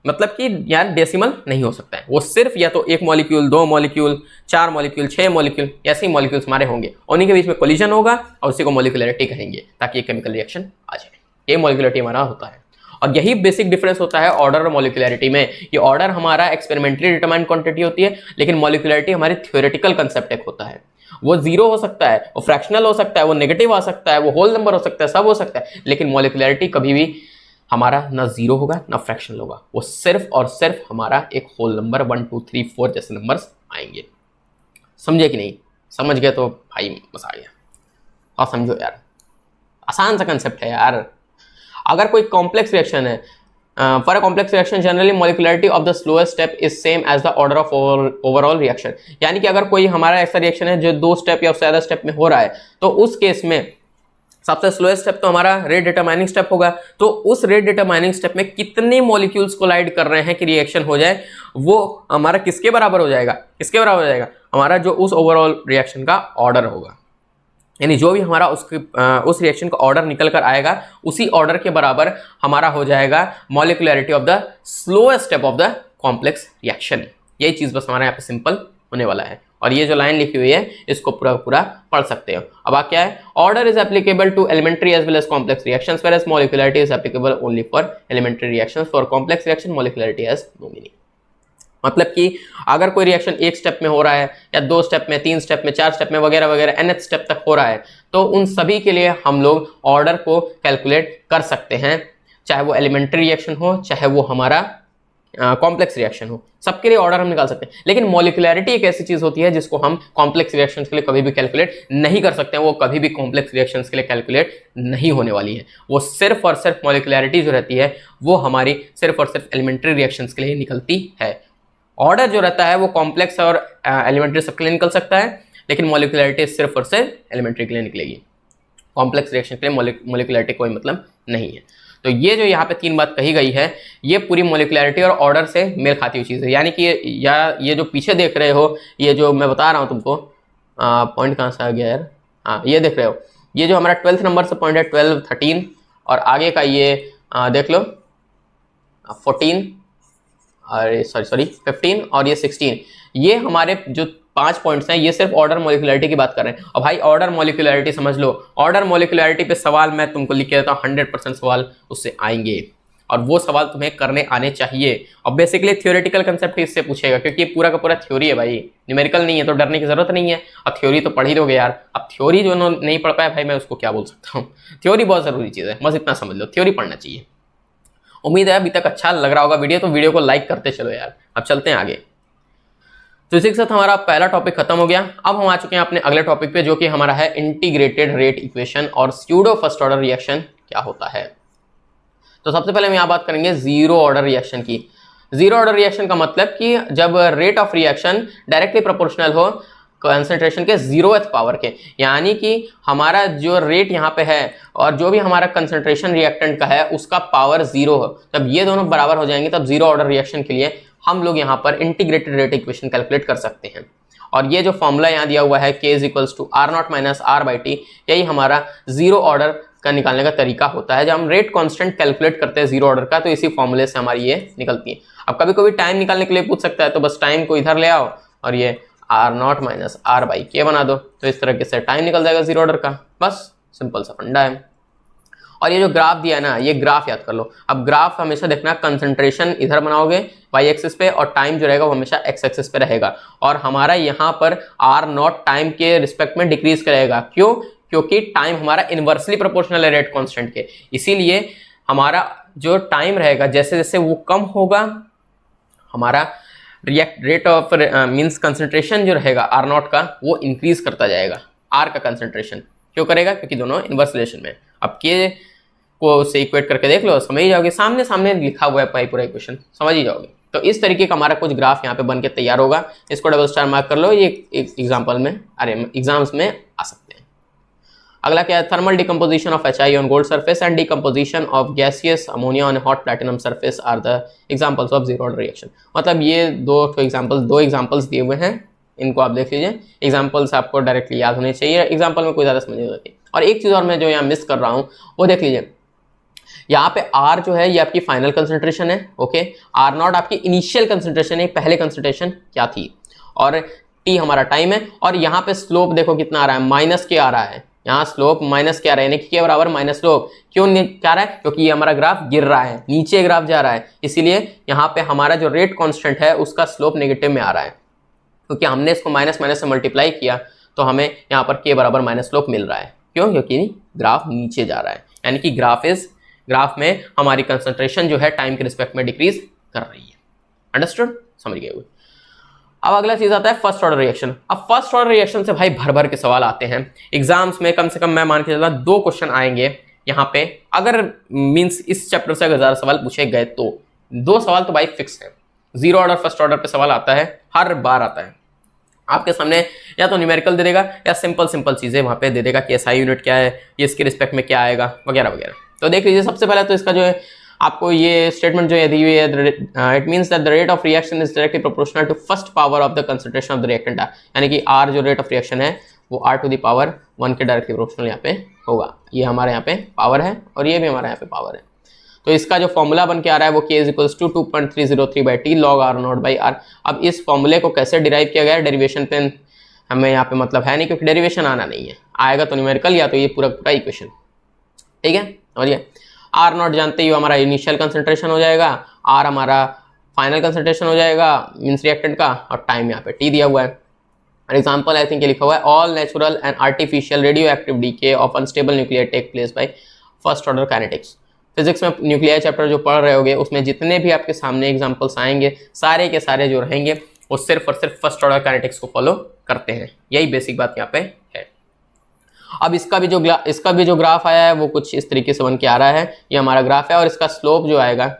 मतलब कि यार डेसिमल नहीं हो सकता है। वो सिर्फ या तो एक मॉलिक्यूल, दो मॉलिक्यूल, चार मॉलिक्यूल, 6 मॉलिक्यूल, ऐसे ही मॉलिक्यूल्स हमारे होंगे, उन्हीं के बीच में कोलिजन होगा और उसी को मॉलिक्यूलैरिटी कहेंगे, ताकि एक केमिकल रिएक्शन आ जाए। ये मॉलिक्यूलैरिटी हमारा होता है, और यही बेसिक डिफरेंस होता है ऑर्डर और मॉलिक्यूलैरिटी में। ये ऑर्डर हमारा एक्सपेरिमेंटली डिटरमाइंड क्वांटिटी होती है, लेकिन मॉलिक्यूलैरिटी हमारी थ्योरेटिकल कंसेप्ट एक होता है। वो जीरो हो सकता है, वो फ्रैक्शनल हो सकता है, वो नेगेटिव आ सकता है, वो होल नंबर हो सकता है, सब हो सकता है, लेकिन मॉलिक्यूलैरिटी कभी भी हमारा ना जीरो होगा ना फ्रैक्शनल होगा। वो सिर्फ और सिर्फ हमारा एक होल नंबर 1 2 3 4 जैसे नंबर्स आएंगे। समझे कि नहीं? समझ गए तो भाई मजा आ गया। और समझो यार, आसान सा कंसेप्ट है यार। अगर कोई कॉम्प्लेक्स रिएक्शन है, for a complex reaction generally molecularity of the slowest step is same as the order of overall reaction. यानी कि अगर कोई हमारा ऐसा रिएक्शन है जो 2 स्टेप या उससे ज्यादा स्टेप में हो रहा है, तो उस केस में सबसे स्लोएस्ट स्टेप तो हमारा रेट डिटरमाइनिंग स्टेप होगा। तो उस रेट डिटरमाइनिंग स्टेप में कितने मॉलिक्यूल्स कोलाइड कर रहे हैं कि रिएक्शन हो जाए, वो हमारा किसके बराबर हो जाएगा? किसके बराबर हो जाएगा? हमारा जो उस ओवरऑल रिएक्शन का ऑर्डर होगा, यानी जो भी हमारा उस रिएक्शन का ऑर्डर निकल कर आएगा, उसी ऑर्डर के बराबर हमारा हो जाएगा molecularity of the slowest step of the complex reaction. यही चीज बस हमारे यहाँ पे सिंपल होने वाला है, और ये जो लाइन लिखी हुई है इसको पूरा पूरा पढ़ सकते हो। अब आ क्या है? Order is applicable to elementary as well as complex reactions, whereas molecularity is applicable only for elementary reactions. For complex reaction molecularity has no meaning. मतलब कि अगर कोई रिएक्शन एक स्टेप में हो रहा है या 2 स्टेप में, 3 स्टेप में, 4 स्टेप में वगैरह वगैरह nth स्टेप तक हो रहा है, तो उन सभी के लिए हम लोग ऑर्डर को कैलकुलेट कर सकते हैं, चाहे वो एलिमेंट्री रिएक्शन हो चाहे वो हमारा कॉम्प्लेक्स रिएक्शन हो, सबके लिए ऑर्डर हम निकाल सकते हैं। लेकिन मॉलिक्यूलैरिटी एक ऐसी चीज होती है जिसको हम कॉम्प्लेक्स रिएक्शंस के लिए कभी भी कैलकुलेट नहीं कर सकते हैं। वो कभी भी कॉम्प्लेक्स रिएक्शंस के लिए कैलकुलेट नहीं होने वाली है। वो सिर्फ और सिर्फ मॉलिक्यूलैरिटी जो रहती है वो हमारी सिर्फ और सिर्फ एलिमेंट्री रिएक्शंस के लिए निकलती है। ऑर्डर जो रहता है वो कॉम्प्लेक्स और एलिमेंट्री सबके लिए निकल सकता है, लेकिन मॉलिक्यूलैरिटी सिर्फ और सिर्फ एलिमेंट्री के लिए निकलेगी। कॉम्प्लेक्स रिएक्शन के लिए मॉलिक्यूलैरिटी कोई मतलब नहीं है। तो ये जो यहाँ पे 3 बात कही गई है, ये पूरी मॉलिक्यूलैरिटी और ऑर्डर से मेल खाती हुई चीज़ है। यानी कि ये जो पीछे देख रहे हो, ये जो मैं बता रहा हूँ तुमको, पॉइंट कहाँ से आ गया यार? हाँ, ये देख रहे हो, ये जो हमारा 12th नंबर से पॉइंट है, 12, 13 और आगे का ये देख लो 14 और सॉरी 15 और ये 16, ये हमारे जो 5 पॉइंट्स हैं, ये सिर्फ ऑर्डर मॉलिक्यूलैरिटी की बात कर रहे हैं। और भाई ऑर्डर मॉलिक्यूलैरिटी समझ लो, ऑर्डर मॉलिक्यूलैरिटी पे सवाल मैं तुमको लिख के देता हूँ, 100% सवाल उससे आएंगे, और वो सवाल तुम्हें करने आने चाहिए। और बेसिकली थ्योरेटिकल कंसेप्ट इससे पूछेगा, क्योंकि ये पूरा का पूरा थ्योरी है भाई, न्यूमेरिकल नहीं है, तो डरने की जरूरत नहीं है। और थ्योरी तो पढ़ ही दोगे यार। अब थ्योरी जो नहीं पढ़ पाया भाई, मैं उसको क्या बोल सकता हूँ। थ्योरी बहुत जरूरी चीज़ है, बस इतना समझ लो, थ्योरी पढ़ना चाहिए। उम्मीद है अभी तक अच्छा लग रहा होगा वीडियो, तो वीडियो को लाइक करते चलो यार। अब चलते हैं आगे। तो इसी के साथ हमारा पहला टॉपिक खत्म हो गया। अब हम आ चुके हैं अपने अगले टॉपिक पे, जो कि हमारा है इंटीग्रेटेड रेट इक्वेशन और स्यूडो फर्स्ट ऑर्डर रिएक्शन क्या होता है। तो सबसे पहले हम यहाँ बात करेंगे जीरो ऑर्डर रिएक्शन की। जीरो ऑर्डर रिएक्शन का मतलब कि जब rate of reaction directly proportional हो कंसंट्रेशन के 0th पावर के, यानी कि हमारा जो रेट यहाँ पे है और जो भी हमारा कंसंट्रेशन रिएक्टेंट का है उसका पावर 0 हो, जब ये दोनों बराबर हो जाएंगे तब जीरो ऑर्डर रिएक्शन के लिए हम लोग यहाँ पर इंटीग्रेटेड रेट इक्वेशन कैलकुलेट कर सकते हैं। और ये जो फॉर्मूला यहाँ दिया हुआ है K = R0 - R/T, यही हमारा जीरो ऑर्डर का निकालने का तरीका होता है। जब हम रेट कांस्टेंट कैलकुलेट करते हैं जीरो ऑर्डर का, तो इसी फॉर्मूले से हमारी ये निकलती है। अब कभी कभी टाइम निकालने के लिए पूछ सकता है, तो बस टाइम को इधर ले आओ और ये R0 - R/K बना दो, तो इस तरह से टाइम निकल जाएगा जीरो ऑर्डर का। बस सिंपल सा फंडा है। और ये जो ग्राफ दिया है ना, ये ग्राफ याद कर लो। अब ग्राफ हमेशा देखना, कंसंट्रेशन इधर बनाओगे y एक्सिस पे और टाइम जो रहेगा वो हमेशा x एक्सिस पे रहेगा। और हमारा यहाँ पर R0 टाइम के रिस्पेक्ट में डिक्रीज करेगा। क्यों? क्योंकि टाइम हमारा इनवर्सली प्रोपोर्शनल है रेट कांस्टेंट के, इसीलिए हमारा जो टाइम रहेगा जैसे जैसे वो कम होगा, हमारा रेट ऑफ मींस कंसंट्रेशन जो रहेगा R0 का वो इंक्रीज करता जाएगा, R का कंसंट्रेशन। क्यों करेगा? क्योंकि दोनों इनवर्स रिलेशन में। अब के को उससे इक्वेट करके देख लो, समझ ही जाओगे, सामने सामने लिखा हुआ है भाई पूरा इक्वेशन, समझ ही जाओगे। तो इस तरीके का हमारा कुछ ग्राफ यहाँ पे बन के तैयार होगा, इसको डबल स्टार मार्क कर लो, ये एग्जाम्पल में एग्जाम्स में आ सकते हैं। अगला क्या है? Thermal decomposition of HI on gold surface and decomposition of gaseous ammonia on hot platinum surface are the examples of zero order reaction. मतलब ये दो एग्जाम्पल्स दिए हुए हैं, इनको आप देख लीजिए। एग्जाम्पल्स आपको डायरेक्टली याद होने चाहिए, एग्जाम्पल में कोई ज़्यादा समझ नहीं होती। और एक चीज़ और मैं जो यहाँ मिस कर रहा हूँ वो देख लीजिए, यहाँ पे R जो है ये आपकी फाइनल कंसंट्रेशन है, ओके। R0 आपकी इनिशियल कंसंट्रेशन है, पहले कंसंट्रेशन क्या थी, और T हमारा टाइम है। और यहाँ पे स्लोप देखो कितना आ रहा है, माइनस के आ रहा है, यहाँ स्लोप माइनस के आ रहा है, यानी के बराबर माइनस स्लोप। क्यों क्या रहा है? क्योंकि ये हमारा ग्राफ गिर रहा है, नीचे ग्राफ जा रहा है, इसीलिए यहाँ पे हमारा जो रेट कॉन्स्टेंट है उसका स्लोप नेगेटिव में आ रहा है, क्योंकि हमने इसको माइनस माइनस से मल्टीप्लाई किया तो हमें यहाँ पर के बराबर माइनस स्लोप मिल रहा है। क्यों? क्योंकि ग्राफ नीचे जा रहा है, यानी कि ग्राफ में हमारी कंसंट्रेशन जो है टाइम के रिस्पेक्ट में डिक्रीज कर रही है। अंडरस्टूड? समझ गए हुए। अब अगला चीज आता है फर्स्ट ऑर्डर रिएक्शन। अब फर्स्ट ऑर्डर रिएक्शन से भाई भर भर के सवाल आते हैं एग्जाम्स में, कम से कम मैं मान के चलता 2 क्वेश्चन आएंगे यहाँ पे, अगर मींस इस चैप्टर से अगर ज्यादा सवाल पूछे गए तो 2 सवाल तो भाई फिक्स है। जीरो ऑर्डर फर्स्ट ऑर्डर पे सवाल आता है, हर बार आता है आपके सामने, या तो न्यूमेरिकल दे देगा या सिंपल चीजें वहां पे दे देगा कि SI यूनिट क्या है, ये इसके रिस्पेक्ट में क्या आएगा, वगैरह वगैरह। तो देख लीजिए, सबसे पहले तो इसका जो है आपको ये स्टेटमेंट जो है दी हुई है, it means that the rate of reaction is directly proportional to first power of the concentration of the reactant, यानी कि R जो रेट ऑफ रिएक्शन है वो R टू द पावर 1 के डायरेक्टली प्रोपोर्शनल यहाँ पे होगा। ये हमारे यहाँ पे पावर है और ये भी हमारे यहाँ पे पावर है। तो इसका जो फॉर्मूला बन के आ रहा है वो K = 2.303/T log R0/R। अब इस फॉर्मूले को कैसे डिराइव किया गया है, डेरिवेशन पे हमें यहाँ पे मतलब है नहीं, क्योंकि डेरिवेशन आना नहीं है, आएगा तो न्यूमेरिकल या तो ये पूरा पूरा इक्वेशन, ठीक है। समझिए, R0 जानते ही हमारा इनिशियल कंसंट्रेशन हो जाएगा, R हमारा फाइनल कंसंट्रेशन हो जाएगा मींस रिएक्टेंट का, और टाइम यहाँ पे T दिया हुआ है। एग्जाम्पल आई थिंक ये लिखा हुआ है, all natural and artificial radioactive decay of unstable nuclear take place by first order kinetics. Physics में न्यूक्लियर चैप्टर जो पढ़ रहे होगे उसमें जितने भी आपके सामने एग्जाम्पल्स आएंगे सारे के सारे जो रहेंगे वो सिर्फ और सिर्फ फर्स्ट ऑर्डर काइनेटिक्स को फॉलो करते हैं, यही बेसिक बात यहाँ पे है। अब इसका भी जो ग्राफ आया है वो कुछ इस तरीके से बन के आ रहा है, ये हमारा ग्राफ है, और इसका स्लोप जो आएगा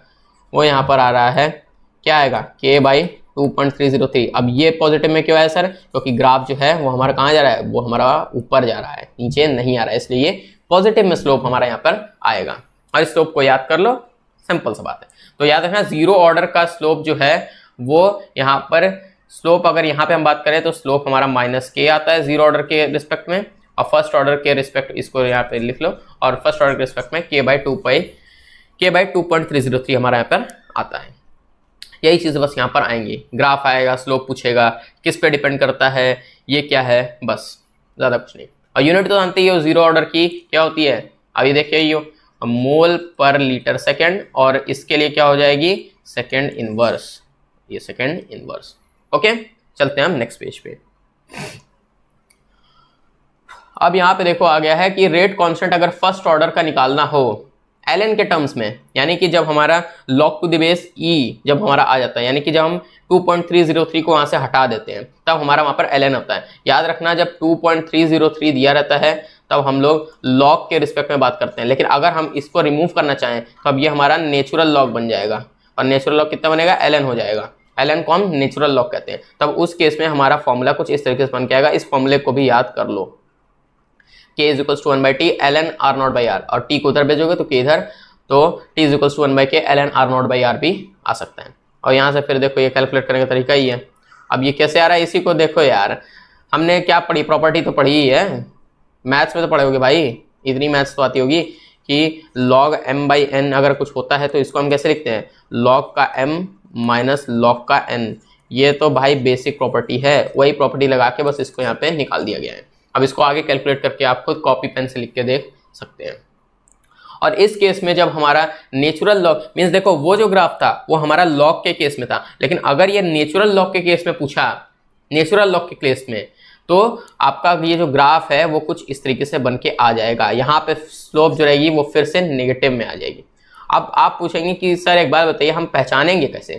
वो यहाँ पर आ रहा है, क्या आएगा, K/2.303। अब ये पॉजिटिव में क्यों आया सर? क्योंकि ग्राफ जो है वो हमारा कहाँ जा रहा है, वो हमारा ऊपर जा रहा है, नीचे नहीं आ रहा है, इसलिए ये पॉजिटिव में स्लोप हमारा यहाँ पर आएगा। और इस स्लोप को याद कर लो, सिंपल सा बात है। तो याद रखना, जीरो ऑर्डर का स्लोप जो है वो यहाँ पर स्लोप, अगर यहाँ पे हम बात करें तो स्लोप हमारा -K आता है जीरो ऑर्डर के रिस्पेक्ट में, और फर्स्ट ऑर्डर के रिस्पेक्ट इसको यहाँ पे लिख लो, और फर्स्ट ऑर्डर के रिस्पेक्ट में K/2.303 हमारा यहाँ पर आता है। यही चीज़ बस यहाँ पर आएंगी, ग्राफ आएगा, स्लोप पूछेगा, किस पे डिपेंड करता है, ये क्या है, बस ज़्यादा कुछ नहीं। और यूनिट तो जानते ही हो जीरो ऑर्डर की क्या होती है, अभी देखिए ये मोल पर लीटर सेकेंड, और इसके लिए क्या हो जाएगी, सेकेंड इनवर्स, ये सेकेंड इनवर्स। ओके, चलते हैं हम नेक्स्ट पेज पे। अब यहाँ पे देखो आ गया है कि रेट कांस्टेंट अगर फर्स्ट ऑर्डर का निकालना हो एलएन के टर्म्स में, यानी कि जब हमारा लॉग टू द बेस ई जब हमारा आ जाता है, यानी कि जब हम 2.303 को वहां से हटा देते हैं तब हमारा वहां पर एलएन होता है। याद रखना, जब 2.303 दिया रहता है तब हम लोग लॉग के रिस्पेक्ट में बात करते हैं, लेकिन अगर हम इसको रिमूव करना चाहें तो अब ये हमारा नेचुरल लॉग बन जाएगा, और नेचुरल लॉग कितना बनेगा, एलएन हो जाएगा। एलएन को हम नेचुरल लॉग कहते हैं। तब उस केस में हमारा फॉर्मूला कुछ इस तरीके से बन के आएगा, इस फॉर्मूले को भी याद कर लो, K = 1/T ln R0/R, और T को उधर भेजोगे तो K इधर, तो T = 1/K ln R0/R भी आ सकता है। और यहाँ से फिर देखो ये कैलकुलेट करने का तरीका ही है। अब ये कैसे आ रहा है, इसी को देखो यार, हमने क्या पढ़ी, प्रॉपर्टी तो पढ़ी ही है, मैथ्स में तो पढ़े होगे भाई, इतनी मैथ्स तो आती होगी कि log m/n अगर कुछ होता है तो इसको हम कैसे लिखते हैं, log का m माइनस log का n। ये तो भाई बेसिक प्रॉपर्टी है, वही प्रॉपर्टी लगा के बस इसको यहाँ पे निकाल दिया गया है। अब इसको आगे कैलकुलेट करके आप खुद कॉपी पेन से लिख के देख सकते हैं। और इस केस में जब हमारा नेचुरल लॉग मीन्स देखो, वो जो ग्राफ था वो हमारा लॉग के केस में था, लेकिन अगर ये नेचुरल लॉग के केस में पूछा, नेचुरल लॉग के केस में, तो आपका ये जो ग्राफ है वो कुछ इस तरीके से बन के आ जाएगा। यहाँ पे स्लोप जो रहेगी वो फिर से नेगेटिव में आ जाएगी। अब आप पूछेंगे कि सर एक बार बताइए हम पहचानेंगे कैसे?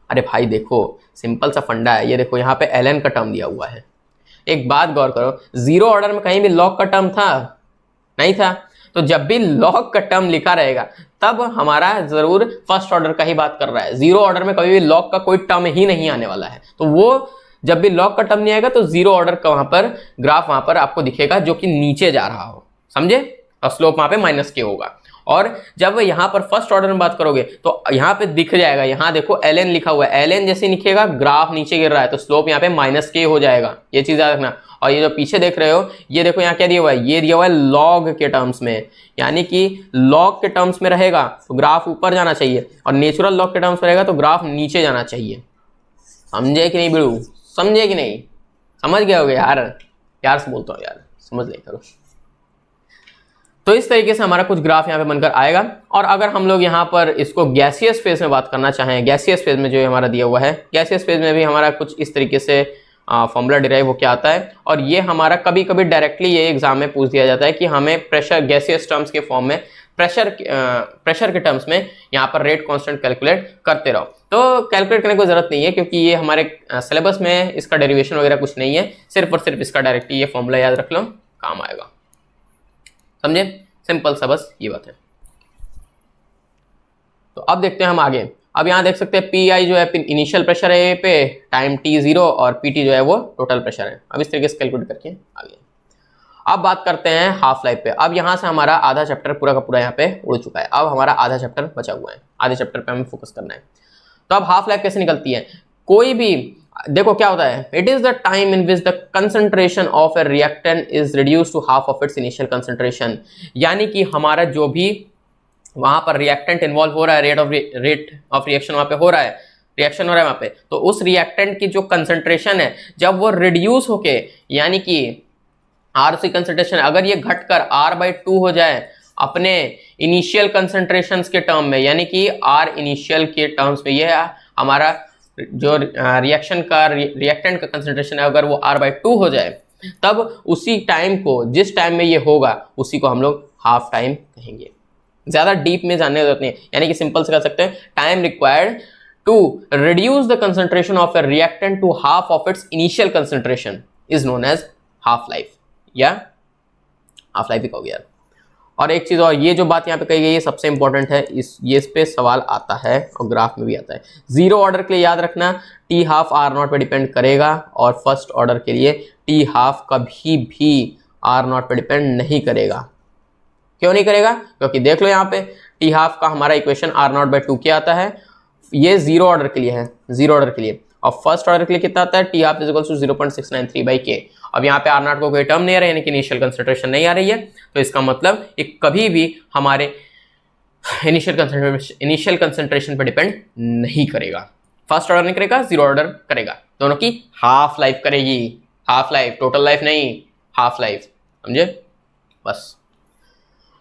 अरे भाई देखो, सिंपल सा फंडा है, ये देखो यहाँ पे ln का टर्म दिया हुआ है, एक बात गौर करो, जीरो ऑर्डर में कहीं भी लॉग का टर्म था? नहीं था। तो जब भी लॉग का टर्म लिखा रहेगा तब हमारा जरूर फर्स्ट ऑर्डर का ही बात कर रहा है। जीरो ऑर्डर में कभी भी लॉग का कोई टर्म ही नहीं आने वाला है। तो वो जब भी लॉग का टर्म नहीं आएगा तो जीरो ऑर्डर का वहां पर ग्राफ वहां पर आपको दिखेगा जो कि नीचे जा रहा हो, समझे? और स्लोप वहां पे माइनस के होगा। और जब यहां पर फर्स्ट ऑर्डर में बात करोगे तो यहां पे दिख जाएगा, यहां देखो ln लिखा हुआ है, ln जैसे दिखेगा ग्राफ नीचे गिर रहा है तो स्लोप यहाँ पे माइनस के हो जाएगा, ये चीज याद रखना। और ये जो पीछे देख रहे हो ये देखो यहाँ क्या दिया हुआ है, ये दिया हुआ है लॉग के टर्म्स में, यानी कि लॉग के टर्म्स में रहेगा तो ग्राफ ऊपर जाना चाहिए और नेचुरल लॉग के टर्म्स में रहेगा तो ग्राफ नीचे जाना चाहिए। समझे कि नहीं बिड़ू? समझे कि नहीं? समझ गए होगे यार, प्यार से बोलता हूँ यार, समझ ले करो। तो इस तरीके से हमारा कुछ ग्राफ यहाँ पे बनकर आएगा। और अगर हम लोग यहाँ पर इसको गैसियस फेज में बात करना चाहें, गैसियस फेज में जो हमारा दिया हुआ है, गैसियस फेज में भी हमारा कुछ इस तरीके से फॉर्मूला डिराइव हो क्या आता है। और ये हमारा कभी कभी डायरेक्टली ये एग्जाम में पूछ दिया जाता है कि हमें प्रेशर गैसियस टर्म्स के फॉर्म में प्रेशर के टर्म्स में यहाँ पर रेट कांस्टेंट कैलकुलेट करते रहो। तो कैलकुलेट करने की जरूरत नहीं है क्योंकि ये हमारे सिलेबस में इसका डेरिवेशन वगैरह कुछ नहीं है, सिर्फ और सिर्फ इसका डायरेक्टली ये फॉर्मूला याद रख लो, काम आएगा। समझे? सिंपल सा बस ये बात है। तो अब देखते हैं हम आगे। अब यहाँ देख सकते हैं पी आई जो है इनिशियल प्रेशर है पे, टाइम टी जीरो, और पी टी जो है वो टोटल प्रेशर है। अब इस तरीके से कैलकुलेट करके आगे अब बात करते हैं हाफ लाइफ पे। अब यहाँ से हमारा आधा चैप्टर पूरा का पूरा यहाँ पे उड़ चुका है, अब हमारा आधा चैप्टर बचा हुआ है, आधे चैप्टर पे हमें फोकस करना है। तो अब हाफ लाइफ कैसे निकलती है? कोई भी देखो क्या होता है, it is the time in which the concentration of a reactant is reduce to half of its initial concentration. यानी कि हमारा जो भी वहां पर रिएक्टेंट इन्वॉल्व हो रहा है, रेट ऑफ रिएक्शन वहां पे हो रहा है, रिएक्शन हो रहा है वहां पे, तो उस रिएक्टेंट की जो कंसंट्रेशन है जब वो रिड्यूस होके, यानी कि आर सी कंसंट्रेशन अगर ये घटकर R/2 हो जाए अपने इनिशियल कंसंट्रेशन के टर्म में, यानी कि R इनिशियल के टर्म्स में, ये हमारा जो रिएक्शन का रिएक्टेंट का कंसंट्रेशन है अगर वो R/2 हो जाए, तब उसी टाइम को, जिस टाइम में ये होगा उसी को हम लोग हाफ टाइम कहेंगे। ज्यादा डीप में जानने की जरूरत नहीं है, यानी कि सिंपल से कह सकते हैं time required to reduce the concentration of a reactant to half of its initial concentration is known as half life, या हाफ लाइफ ही कहोगे यार। और एक चीज और, ये जो बात यहाँ पे कही गई है सबसे इंपॉर्टेंट है, इस पे सवाल आता है और ग्राफ में भी आता है। जीरो ऑर्डर के लिए याद रखना टी हाफ R0 पे डिपेंड करेगा, और फर्स्ट ऑर्डर के लिए टी हाफ कभी भी R0 पे डिपेंड नहीं करेगा। क्यों नहीं करेगा? क्योंकि देख लो यहाँ पे टी हाफ का हमारा इक्वेशन R0/2 क्या आता है, ये जीरो ऑर्डर के लिए है, जीरो ऑर्डर के लिए। और फर्स्ट ऑर्डर के लिए कितना आता है, t half is equal to 0.693/k। अब यहाँ पे R0 को कोई टर्म नहीं आ रहा है, यानी कि इनिशियल कंसंट्रेशन नहीं आ रही है, तो इसका मतलब ये कभी भी हमारे इनिशियल कंसंट्रेशन पर डिपेंड नहीं करेगा। फर्स्ट ऑर्डर नहीं करेगा, जीरो ऑर्डर करेगा, दोनों की हाफ लाइफ करेगी, हाफ लाइफ, टोटल लाइफ नहीं, हाफ लाइफ, समझे? बस।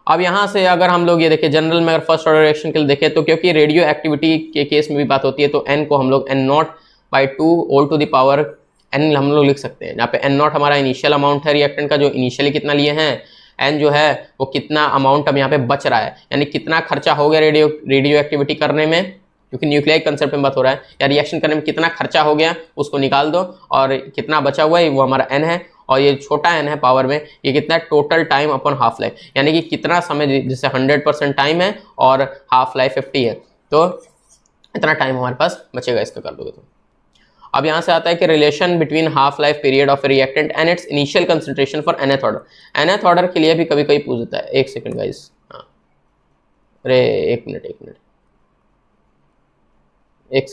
अब यहाँ से अगर हम लोग ये देखें जनरल में, अगर फर्स्ट ऑर्डर रिएक्शन के लिए देखें तो क्योंकि रेडियो एक्टिविटी के केस में भी बात होती है, तो n को हम लोग n0/2 whole to the power n हम लोग लिख सकते हैं। यहाँ पे n0 हमारा इनिशियल अमाउंट है रिएक्टेंट का, जो इनिशियली कितना लिए हैं, n जो है वो कितना अमाउंट अब यहाँ पे बच रहा है, यानी कितना खर्चा हो गया रेडियो एक्टिविटी करने में, क्योंकि न्यूक्लियर कंसेप्ट में बात हो रहा है, या रिएक्शन करने में कितना खर्चा हो गया उसको निकाल दो, और कितना बचा हुआ है वो हमारा n है, और ये छोटा n है पावर में, ये कितना total time upon half life, यानी कि कितना समय, जैसे 100% टाइम है और हाफ लाइफ 50 है, तो इतना टाइम हमारे पास बचेगा, इसका कर दोगे तो। अब यहाँ से आता है कि relation between half life period of reactant and it's initial concentration for nth order. nth order के लिए भी कभी कभी पूछ देता है। एक सेकंड गाइस, हाँ, अरे एक मिनट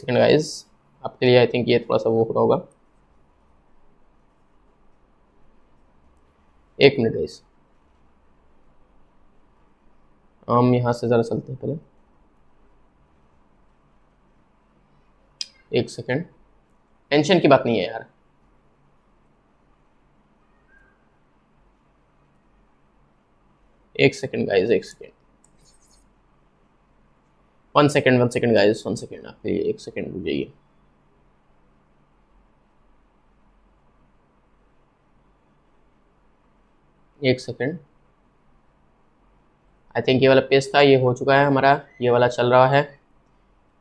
गाइस, आपके लिए आई थिंक ये थोड़ा सा वो हो रहा होगा, एक मिनट गाइस, हम यहाँ से जरा चलते हैं पहले, एक सेकंड, टेंशन की बात नहीं है यार, एक सेकंड गाइस, एक second, one second guys, one second, आप एक सेकंड रुक जाइए। एक सेकंड, आई थिंक ये वाला पेज था, ये हो चुका है हमारा, ये वाला चल रहा है,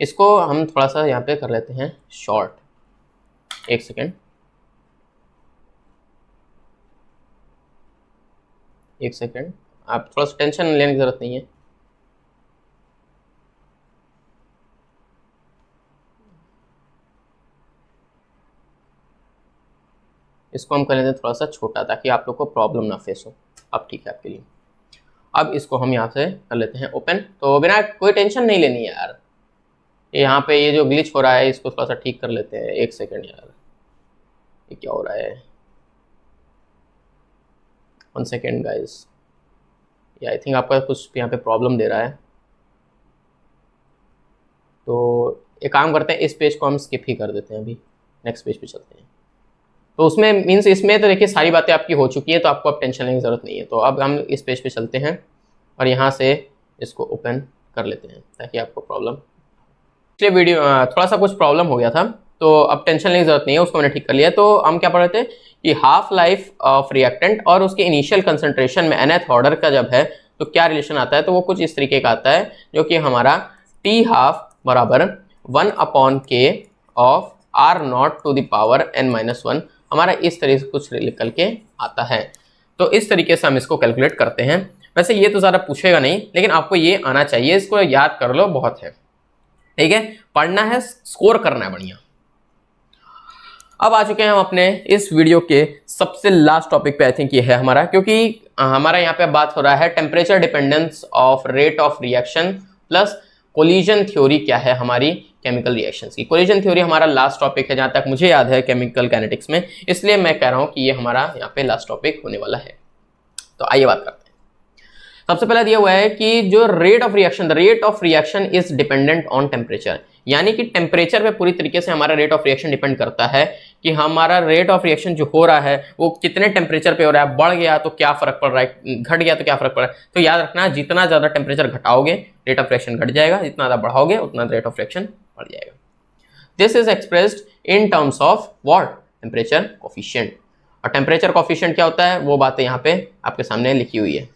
इसको हम थोड़ा सा यहाँ पे कर लेते हैं शॉर्ट। एक सेकेंड, एक सेकेंड, आप थोड़ा सा टेंशन लेने की जरूरत नहीं है। इसको हम कर लेते हैं थोड़ा सा छोटा, ताकि आप लोग को प्रॉब्लम ना फेस हो। अब ठीक है आपके लिए। अब इसको हम यहाँ से कर लेते हैं ओपन। तो बिना कोई टेंशन नहीं लेनी है यार, यहाँ पे ये जो ग्लिच हो रहा है इसको थोड़ा सा ठीक कर लेते हैं। एक सेकेंड यार, ये क्या हो रहा है? 1 सेकेंड गाइस, ये आई थिंक आपका कुछ यहाँ पे प्रॉब्लम दे रहा है। तो एक काम करते हैं, इस पेज को हम स्किप ही कर देते हैं, अभी नेक्स्ट पेज पे चलते हैं। तो उसमें मीन्स इसमें तो देखिए सारी बातें आपकी हो चुकी है, तो आपको अब टेंशन लेने की ज़रूरत नहीं है। तो अब हम इस पेज पे चलते हैं और यहाँ से इसको ओपन कर लेते हैं, ताकि आपको प्रॉब्लम, पिछले वीडियो थोड़ा सा कुछ प्रॉब्लम हो गया था, तो अब टेंशन लेने की जरूरत नहीं है, उसको मैंने ठीक कर लिया। तो हम क्या पढ़ रहे थे कि हाफ लाइफ ऑफ रिएक्टेंट और उसके इनिशियल कंसंट्रेशन में nth ऑर्डर का जब है तो क्या रिलेशन आता है। तो वो कुछ इस तरीके का आता है, जो कि हमारा टी हाफ बराबर 1/k ऑफ r0⁻n-1 हमारा इस तरीके से कुछ निकल के आता है। तो इस तरीके से हम इसको कैलकुलेट करते हैं। वैसे ये तो ज़्यादा पूछेगा नहीं, लेकिन आपको ये आना चाहिए, इसको याद कर लो, बहुत है, ठीक है। पढ़ना है, स्कोर करना है बढ़िया। अब आ चुके हैं हम अपने इस वीडियो के सबसे लास्ट टॉपिक पे, आई थिंक ये है हमारा, क्योंकि हमारा यहाँ पे बात हो रहा है temperature dependence of rate of reaction plus collision theory क्या है हमारी केमिकल रिएक्शंस की। कोलिजन थ्योरी हमारा लास्ट टॉपिक है जहाँ तक मुझे याद है केमिकल काइनेटिक्स में, इसलिए मैं कह रहा हूँ कि ये हमारा यहाँ पे लास्ट टॉपिक होने वाला है। तो आइए बात करते हैं। सबसे पहला दिया हुआ है कि जो rate of reaction, the rate of reaction is dependent on temperature, यानी कि टेम्परेचर पे पूरी तरीके से हमारा रेट ऑफ रिएक्शन डिपेंड करता है कि हमारा रेट ऑफ रिएक्शन जो हो रहा है वो कितने टेम्परेचर पे हो रहा है। बढ़ गया तो क्या फर्क पड़ रहा है, घट गया तो क्या फर्क पड़ रहा है। तो याद रखना, जितना ज्यादा टेम्परेचर घटाओगे रेट ऑफ रिएक्शन घट जाएगा, जितना ज्यादा बढ़ाओगे उतना रेट ऑफ रिएक्शन बढ़ जाएगा। This is expressed in terms of what, temperature coefficient. और टेम्परेचर कोफिशिएंट क्या होता है वो बातें यहाँ पे आपके सामने लिखी हुई है।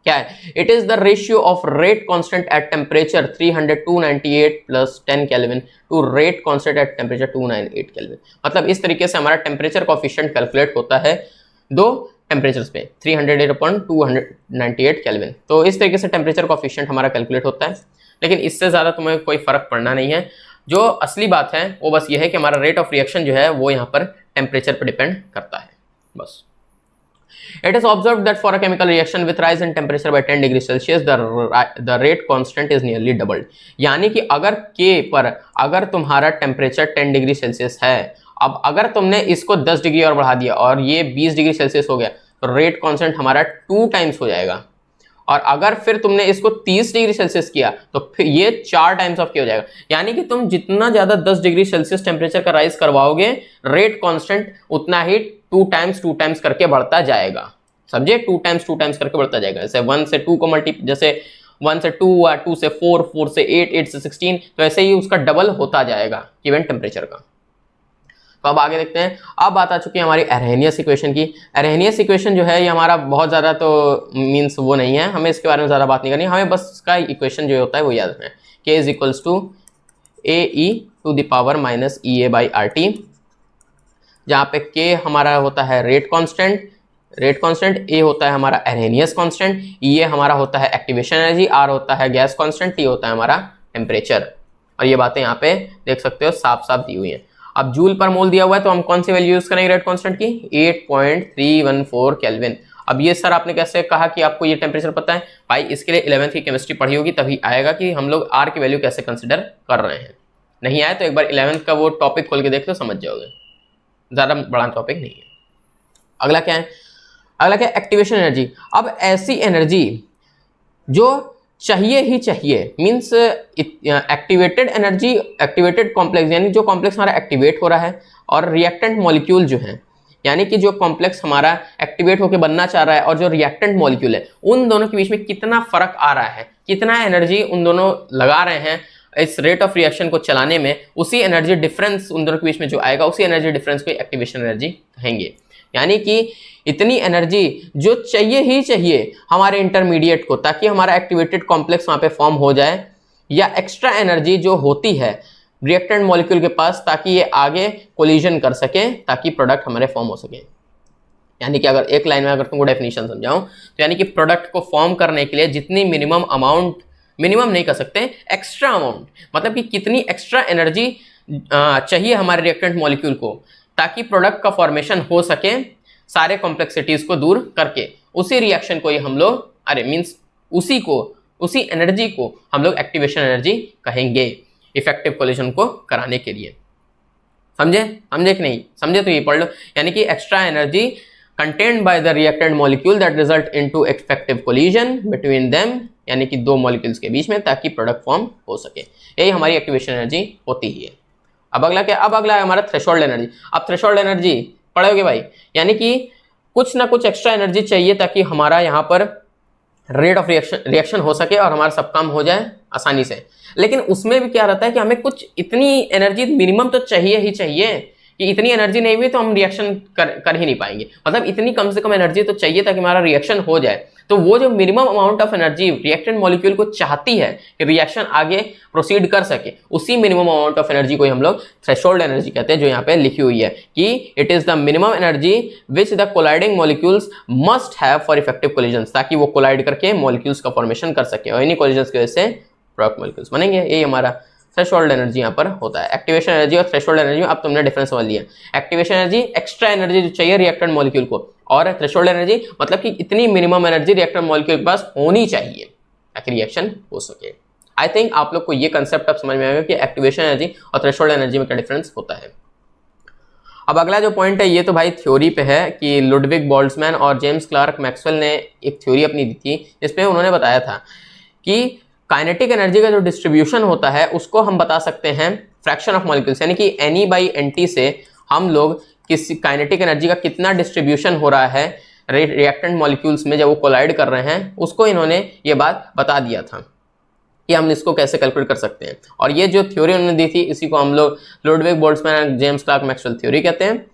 क्या है? It is the ratio of rate constant at temperature 298 plus 10 kelvin to rate constant at temperature 298 kelvin. मतलब इस तरीके से हमारा टेम्परेचर कोफिशिएंट कैलकुलेट होता है दो टेम्परेचर्स पे 308/298 केल्विन। तो इस तरीके से टेम्परेचर कोफिशिएंट हमारा कैलकुलेट होता है, लेकिन इससे ज़्यादा तुम्हें कोई फर्क पड़ना नहीं है। जो असली बात है वो बस ये है कि हमारा रेट ऑफ रिएक्शन जो है वो यहाँ पर टेम्परेचर पर डिपेंड करता है बस। It is observed that for a chemical reaction with rise in temperature by 10 degree Celsius the rate constant is nearly doubled। यानी कि अगर K पर अगर तुम्हारा टेम्परेचर 10 डिग्री सेल्सियस है, अब अगर तुमने इसको 10 डिग्री और बढ़ा दिया और ये 20 डिग्री सेल्सियस हो गया तो रेट कांस्टेंट हमारा 2 टाइम्स हो जाएगा। और अगर फिर तुमने इसको 30 डिग्री सेल्सियस किया तो फिर ये 4 टाइम्स ऑफ क्या हो जाएगा। यानी कि तुम जितना ज्यादा 10 डिग्री सेल्सियस टेम्परेचर का राइज करवाओगे रेट कांस्टेंट उतना ही 2 टाइम्स करके बढ़ता जाएगा। समझे? 2 टाइम्स करके बढ़ता जाएगा। जैसे 1 से 2 को जैसे 1 से 2 हुआ, 2 से 4, 4 से 8, 8 से 16, तो ऐसे ही उसका डबल होता जाएगा गिवन टेम्परेचर का। तो अब आगे देखते हैं। अब बात आ चुकी है हमारी अरहेनियस इक्वेशन की। अरहेनियस इक्वेशन जो है ये हमारा बहुत ज़्यादा तो मीन्स वो नहीं है, हमें इसके बारे में ज़्यादा बात नहीं करनी, हमें बस इसका इक्वेशन जो होता है वो याद रखना है। K is equals to AE to the power minus EA/RT, जहाँ पे K हमारा होता है रेट कांस्टेंट, A होता है हमारा अरहेनियस कांस्टेंट, E हमारा होता है एक्टिवेशन एनर्जी, R होता है गैस कांस्टेंट, T होता है हमारा टेम्परेचर। और ये बातें यहाँ पे देख सकते हो साफ साफ दी हुई हैं। अब जूल पर मोल दिया हुआ है तो हम कौन सी वैल्यू यूज करेंगे रेट कांस्टेंट की? 8.314 केल्विन। अब ये सर आपने कैसे कहा कि आपको ये टेम्परेचर पता है? भाई इसके लिए 11th की केमिस्ट्री पढ़ी होगी तभी आएगा कि हम लोग R की वैल्यू कैसे कंसिडर कर रहे हैं। नहीं आए तो एक बार 11th का वो टॉपिक खोल के देख लो, समझ जाओगे, ज्यादा बड़ा टॉपिक नहीं है। अगला क्या है? अगला क्या? Activation energy. अब ऐसी एनर्जी जो चाहिए ही चाहिए, means activated energy, activated complex, यानी जो कॉम्प्लेक्स हमारा एक्टिवेट हो रहा है और रिएक्टेंट मॉलिक्यूल जो है, यानी कि जो कॉम्प्लेक्स हमारा एक्टिवेट होकर बनना चाह रहा है और जो रिएक्टेंट मॉलिक्यूल है, उन दोनों के बीच में कितना फर्क आ रहा है, कितना एनर्जी उन दोनों लगा रहे हैं इस रेट ऑफ रिएक्शन को चलाने में, उसी एनर्जी डिफरेंस उन दोनों के बीच में जो आएगा उसी एनर्जी डिफरेंस को एक्टिवेशन एनर्जी कहेंगे। यानी कि इतनी एनर्जी जो चाहिए ही चाहिए हमारे इंटरमीडिएट को ताकि हमारा एक्टिवेटेड कॉम्प्लेक्स वहां पे फॉर्म हो जाए, या एक्स्ट्रा एनर्जी जो होती है रिएक्टेंट मॉलिक्यूल के पास ताकि ये आगे कोलिजन कर सके ताकि प्रोडक्ट हमारे फॉर्म हो सके। यानी कि अगर एक लाइन में अगर तुमको डेफिनेशन समझाऊं तो यानी कि प्रोडक्ट को फॉर्म करने के लिए जितनी मिनिमम अमाउंट, मिनिमम नहीं कर सकते, एक्स्ट्रा अमाउंट, मतलब कि कितनी एक्स्ट्रा एनर्जी चाहिए हमारे रिएक्टेंट मॉलिक्यूल को ताकि प्रोडक्ट का फॉर्मेशन हो सके सारे कॉम्प्लेक्सिटीज को दूर करके, उसी रिएक्शन को ही हम लोग उसी एनर्जी को हम लोग एक्टिवेशन एनर्जी कहेंगे इफेक्टिव कोलिजन को कराने के लिए। समझे कि नहीं समझे तो ये पढ़ लो। यानी कि extra energy contained by the reactant molecule that result into effective collision between them, यानी कि दो मॉलिक्यूल्स के बीच में, ताकि प्रोडक्ट फॉर्म हो सके। यही हमारी एक्टिवेशन एनर्जी होती ही है। अब अगला क्या, अब अगला है हमारा थ्रेशोल्ड एनर्जी। अब थ्रेशोल्ड एनर्जी पढ़ोगे भाई, यानी कि कुछ ना कुछ एक्स्ट्रा एनर्जी चाहिए ताकि हमारा यहाँ पर रेट ऑफ रिएक्शन हो सके और हमारा सब काम हो जाए आसानी से। लेकिन उसमें भी क्या रहता है कि हमें कुछ इतनी एनर्जी मिनिमम तो चाहिए ही चाहिए, कि इतनी एनर्जी नहीं हुई तो हम रिएक्शन कर ही नहीं पाएंगे। मतलब इतनी कम से कम एनर्जी तो चाहिए ताकि हमारा रिएक्शन हो जाए। तो वो जो minimum amount of energy reactant molecule को चाहती है कि रिएक्शन आगे प्रोसीड कर सके, उसी मिनिमम अमाउंट ऑफ एनर्जी को हम लोग थ्रेशोल्ड एनर्जी कहते हैं, जो यहाँ पे लिखी हुई है कि it is the minimum energy which the colliding molecules must have for effective collision, ताकि वो कोलाइड करके मॉलिक्यूल्स का फॉर्मेशन कर सके और इन्हीं कोलिजन की वजह से प्रोडक्ट मॉलिक्यूल्स बनेंगे। यही हमारा थ्रेशोल्ड एनर्जी यहाँ पर होता है। एक्टिवेशन एनर्जी और थ्रेशोल्ड एनर्जी में अब तुमने डिफरेंस समझ लिया। एक्टिवेशन एनर्जी एक्स्ट्रा एनर्जी जो चाहिए रिएक्टेंट मॉलिक्यूल को, और थ्रेशोल्ड एनर्जी मतलब कि इतनी मिनिमम एनर्जी रिएक्टेंट मॉलिक्यूल के पास होनी चाहिए ताकि रिएक्शन हो सके। आई थिंक आप लोग को ये कंसेप्ट अब समझ में आएगा कि एक्टिवेशन एनर्जी और थ्रेशोल्ड एनर्जी में क्या डिफरेंस होता है। अब अगला जो पॉइंट है ये तो भाई थ्योरी पे है कि लुडविग बोल्ट्जमैन और जेम्स क्लार्क मैक्सवेल ने एक थ्योरी अपनी दी थी, जिसमें उन्होंने बताया था कि काइनेटिक एनर्जी का जो डिस्ट्रीब्यूशन होता है उसको हम बता सकते हैं फ्रैक्शन ऑफ मॉलिक्यूल्स, यानी कि NE/NT से हम लोग किसी काइनेटिक एनर्जी का कितना डिस्ट्रीब्यूशन हो रहा है रिएक्टेंट मॉलिक्यूल्स में जब वो कोलाइड कर रहे हैं, उसको इन्होंने ये बात बता दिया था कि हम इसको कैसे कैलकुलेट कर सकते हैं। और ये जो थ्योरी उन्होंने दी थी इसी को हम लोग Ludwig Boltzmann and James Clerk Maxwell theory कहते हैं।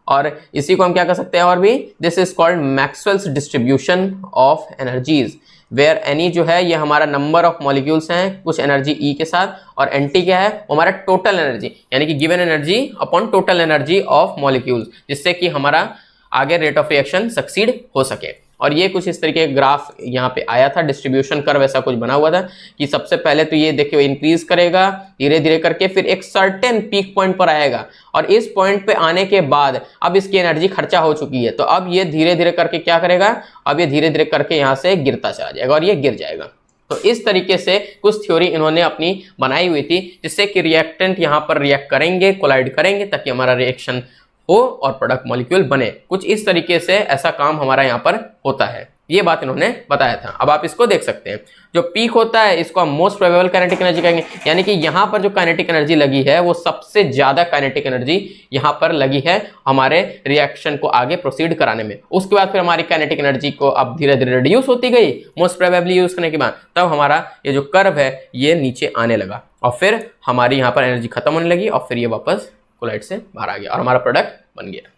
और इसी को हम क्या कर सकते हैं और भी, this is called Maxwell's distribution of energies, where any जो है ये हमारा नंबर ऑफ मॉलिक्यूल्स हैं कुछ एनर्जी E के साथ, और NT क्या है वो हमारा टोटल एनर्जी, यानी कि given energy upon total energy of molecules, जिससे कि हमारा आगे रेट ऑफ रिएक्शन सक्सीड हो सके। और ये कुछ इस तरीके का ग्राफ यहाँ पे आया था, डिस्ट्रीब्यूशन कर्व ऐसा कुछ बना हुआ था कि सबसे पहले तो ये देखिए इंक्रीज करेगा धीरे धीरे करके, फिर एक सर्टेन पीक पॉइंट पर आएगा, और इस पॉइंट पे आने के बाद अब इसकी एनर्जी खर्चा हो चुकी है, तो अब ये धीरे धीरे करके क्या करेगा, अब ये धीरे धीरे करके यहाँ से गिरता चला जाएगा और ये गिर जाएगा। तो इस तरीके से कुछ थ्योरी इन्होंने अपनी बनाई हुई थी, जिससे कि रिएक्टेंट यहाँ पर रिएक्ट करेंगे, कोलाइड करेंगे, ताकि हमारा रिएक्शन हो और प्रोडक्ट मॉलिक्यूल बने। कुछ इस तरीके से ऐसा काम हमारा यहाँ पर होता है, ये बात इन्होंने बताया था। अब आप इसको देख सकते हैं, जो पीक होता है इसको हम मोस्ट प्रोबेबल काइनेटिक एनर्जी कहेंगे, यानी कि यहाँ पर जो काइनेटिक एनर्जी लगी है वो सबसे ज्यादा काइनेटिक एनर्जी यहाँ पर लगी है हमारे रिएक्शन को आगे प्रोसीड कराने में। उसके बाद फिर हमारी काइनेटिक एनर्जी को अब धीरे धीरे रिड्यूस होती गई मोस्ट प्रोबेबली यूज करने के बाद, तब हमारा ये जो कर्व है ये नीचे आने लगा और फिर हमारी यहाँ पर एनर्जी खत्म होने लगी और फिर ये वापस कोलाइड से बाहर आ गया और हमारा प्रोडक्ट बन गया।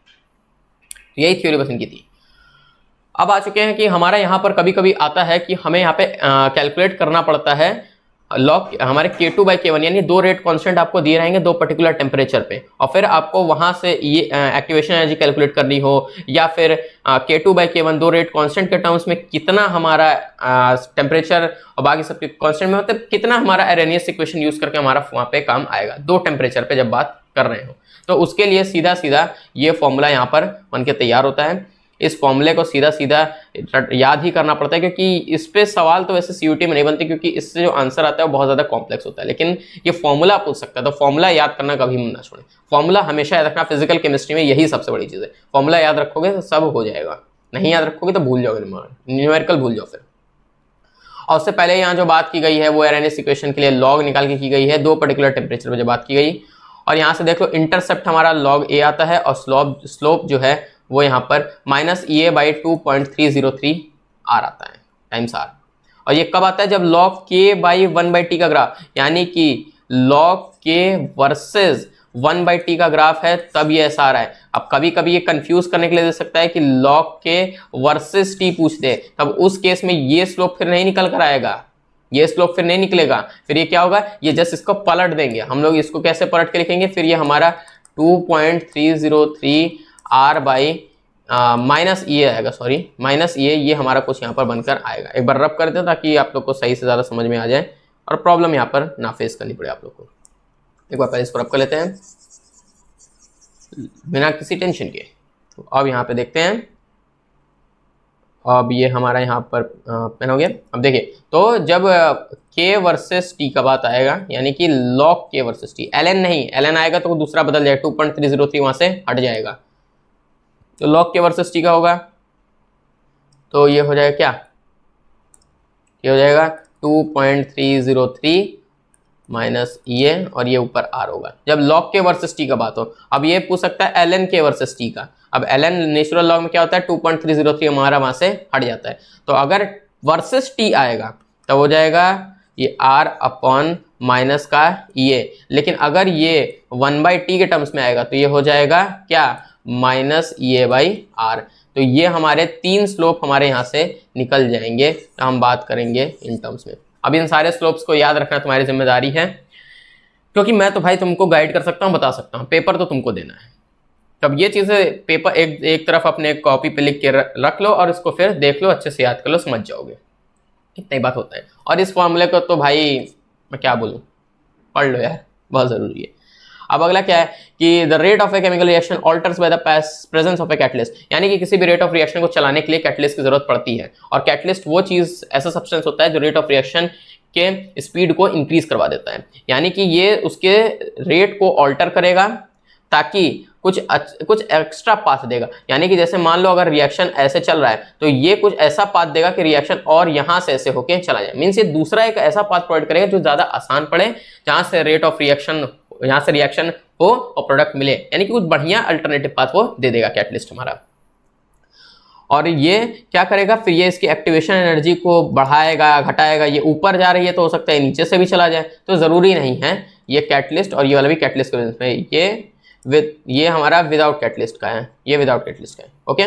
यही थ्योरी बस इनकी थी। अब आ चुके हैं कि हमारा यहाँ पर कभी कभी आता है कि हमें यहाँ पे कैलकुलेट करना पड़ता है लॉग हमारे K2/K1, यानी दो रेट कांस्टेंट आपको दिए रहेंगे दो पर्टिकुलर टेम्परेचर पे, और फिर आपको वहां से ये एक्टिवेशन एनर्जी कैलकुलेट करनी हो, या फिर K2/K1 दो रेट कांस्टेंट के टर्म्स में कितना हमारा टेम्परेचर और बाकी सबके कांस्टेंट में मतलब कितना हमारा अरेनियस इक्वेशन यूज करके हमारा वहां पे काम आएगा दो टेम्परेचर पे जब बात कर रहे हो। तो उसके लिए सीधा सीधा ये फॉर्मूला यहाँ पर बनके तैयार होता है। इस फॉर्मूले को सीधा सीधा याद ही करना पड़ता है, क्योंकि इस पे सवाल तो वैसे CUT में नहीं बनते, क्योंकि इससे जो आंसर आता है वो बहुत ज़्यादा कॉम्प्लेक्स होता है, लेकिन ये फॉर्मूला पूछ सकता है, तो फॉर्मूला याद करना कभी ना छोड़ें। फॉर्मूला हमेशा याद रखना, फिजिकल केमिस्ट्री में यही सबसे बड़ी चीज़ है। फॉर्मूला याद रखोगे तो सब हो जाएगा, नहीं याद रखोगे तो भूल जाओगे, न्यूमेरिकल भूल जाओ फिर। और उससे पहले यहाँ जो बात की गई है वो आरएनएस इक्वेशन के लिए लॉग निकाल के की गई है दो पर्टिकुलर टेम्परेचर पर जो बात की गई, और यहाँ से देखो इंटरसेप्ट हमारा log A आता है और स्लोप जो है वो यहाँ पर -EA/2.303 R आता है टाइम्स R। और ये कब आता है, जब log K/1/T का ग्राफ, यानी कि log K वर्सेस 1/T का ग्राफ है, तब ये ऐसा आ रहा है। अब कभी कभी ये कंफ्यूज करने के लिए दे सकता है कि log K वर्सेस T पूछ दे, तब उस केस में ये स्लोप फिर नहीं निकल कर आएगा, ये स्लोप फिर नहीं निकलेगा, फिर ये क्या होगा, ये जस्ट इसको पलट देंगे। हम लोग इसको कैसे पलट के लिखेंगे, फिर ये हमारा 2.303 R/T माइनस ई आएगा, सॉरी माइनस ये हमारा कुछ यहाँ पर बनकर आएगा। एक बार रब कर दे ताकि आप लोग को सही से ज़्यादा समझ में आ जाए और प्रॉब्लम यहाँ पर ना फेस करनी पड़े आप लोग को। एक बार पहले इसको रब कर लेते हैं बिना किसी टेंशन के। तो अब यहाँ पे देखते हैं, अब ये हमारा यहाँ पर पेन हो गया। अब देखिए, तो जब के वर्सेस टी का बात आएगा, यानी कि लॉग के वर्सेस टी, एल नहीं, एल आएगा तो दूसरा बदल जाएगा, 2.303 वहां से हट जाएगा। तो लॉग के वर्सेस टी का होगा तो ये हो जाएगा क्या, ये हो जाएगा 2.303 माइनस ये और ये ऊपर आर होगा जब लॉग के वर्सेस टी का बात हो। अब ये पूछ सकता है एल के वर्सेस टी का। अब एल नेचुरल लॉग में क्या होता है, 2.303 हमारा वहां से हट जाता है। तो अगर वर्सेस टी आएगा तो हो जाएगा ये आर अपॉन माइनस का ये, लेकिन अगर ये 1/t के टर्म्स में आएगा तो ये हो जाएगा क्या, माइनस ये बाई आर। तो ये हमारे 3 स्लोप हमारे यहाँ से निकल जाएंगे। तो हम बात करेंगे इन टर्म्स में। अब इन सारे स्लोप्स को याद रखना तुम्हारी जिम्मेदारी है, क्योंकि मैं तो भाई तुमको गाइड कर सकता हूँ, बता सकता हूँ, पेपर तो तुमको देना है। तब ये चीज़ें पेपर एक तरफ अपने कॉपी पे लिख के रख लो और इसको फिर देख लो, अच्छे से याद कर लो, समझ जाओगे। इतना ही बात होता है। और इस फॉर्मूले को तो भाई मैं क्या बोलूँ, पढ़ लो यार, बहुत ज़रूरी है। अब अगला क्या है कि the rate of a chemical reaction alters by the presence of a catalyst, यानी कि किसी भी रेट ऑफ रिएक्शन को चलाने के लिए कैटलिस्ट की जरूरत पड़ती है। और कैटलिस्ट वो चीज़, ऐसा सब्सटेंस होता है जो रेट ऑफ रिएक्शन के स्पीड को इंक्रीज करवा देता है, यानी कि ये उसके रेट को ऑल्टर करेगा ताकि कुछ एक्स्ट्रा पाथ देगा। यानी कि जैसे मान लो अगर रिएक्शन ऐसे चल रहा है तो ये कुछ ऐसा पाथ देगा कि रिएक्शन और यहाँ से ऐसे होके चला जाए। मीन्स ये दूसरा एक ऐसा पाथ प्रोवाइड करेगा जो ज़्यादा आसान पड़े, जहाँ से रेट ऑफ रिएक्शन, यहाँ से रिएक्शन हो और प्रोडक्ट मिले, यानी कि कुछ बढ़िया अल्टरनेटिव पाथ वो दे देगा कैटलिस्ट हमारा। और ये क्या करेगा फिर, ये इसकी एक्टिवेशन एनर्जी को बढ़ाएगा घटाएगा। ये ऊपर जा रही है तो हो सकता है नीचे से भी चला जाए, तो ज़रूरी नहीं है। ये कैटलिस्ट और ये वाला भी कैटलिस्ट के वजह से, ये हमारा विदाउट कैटलिस्ट का है, ये विदाउट कैटलिस्ट का है। ओके,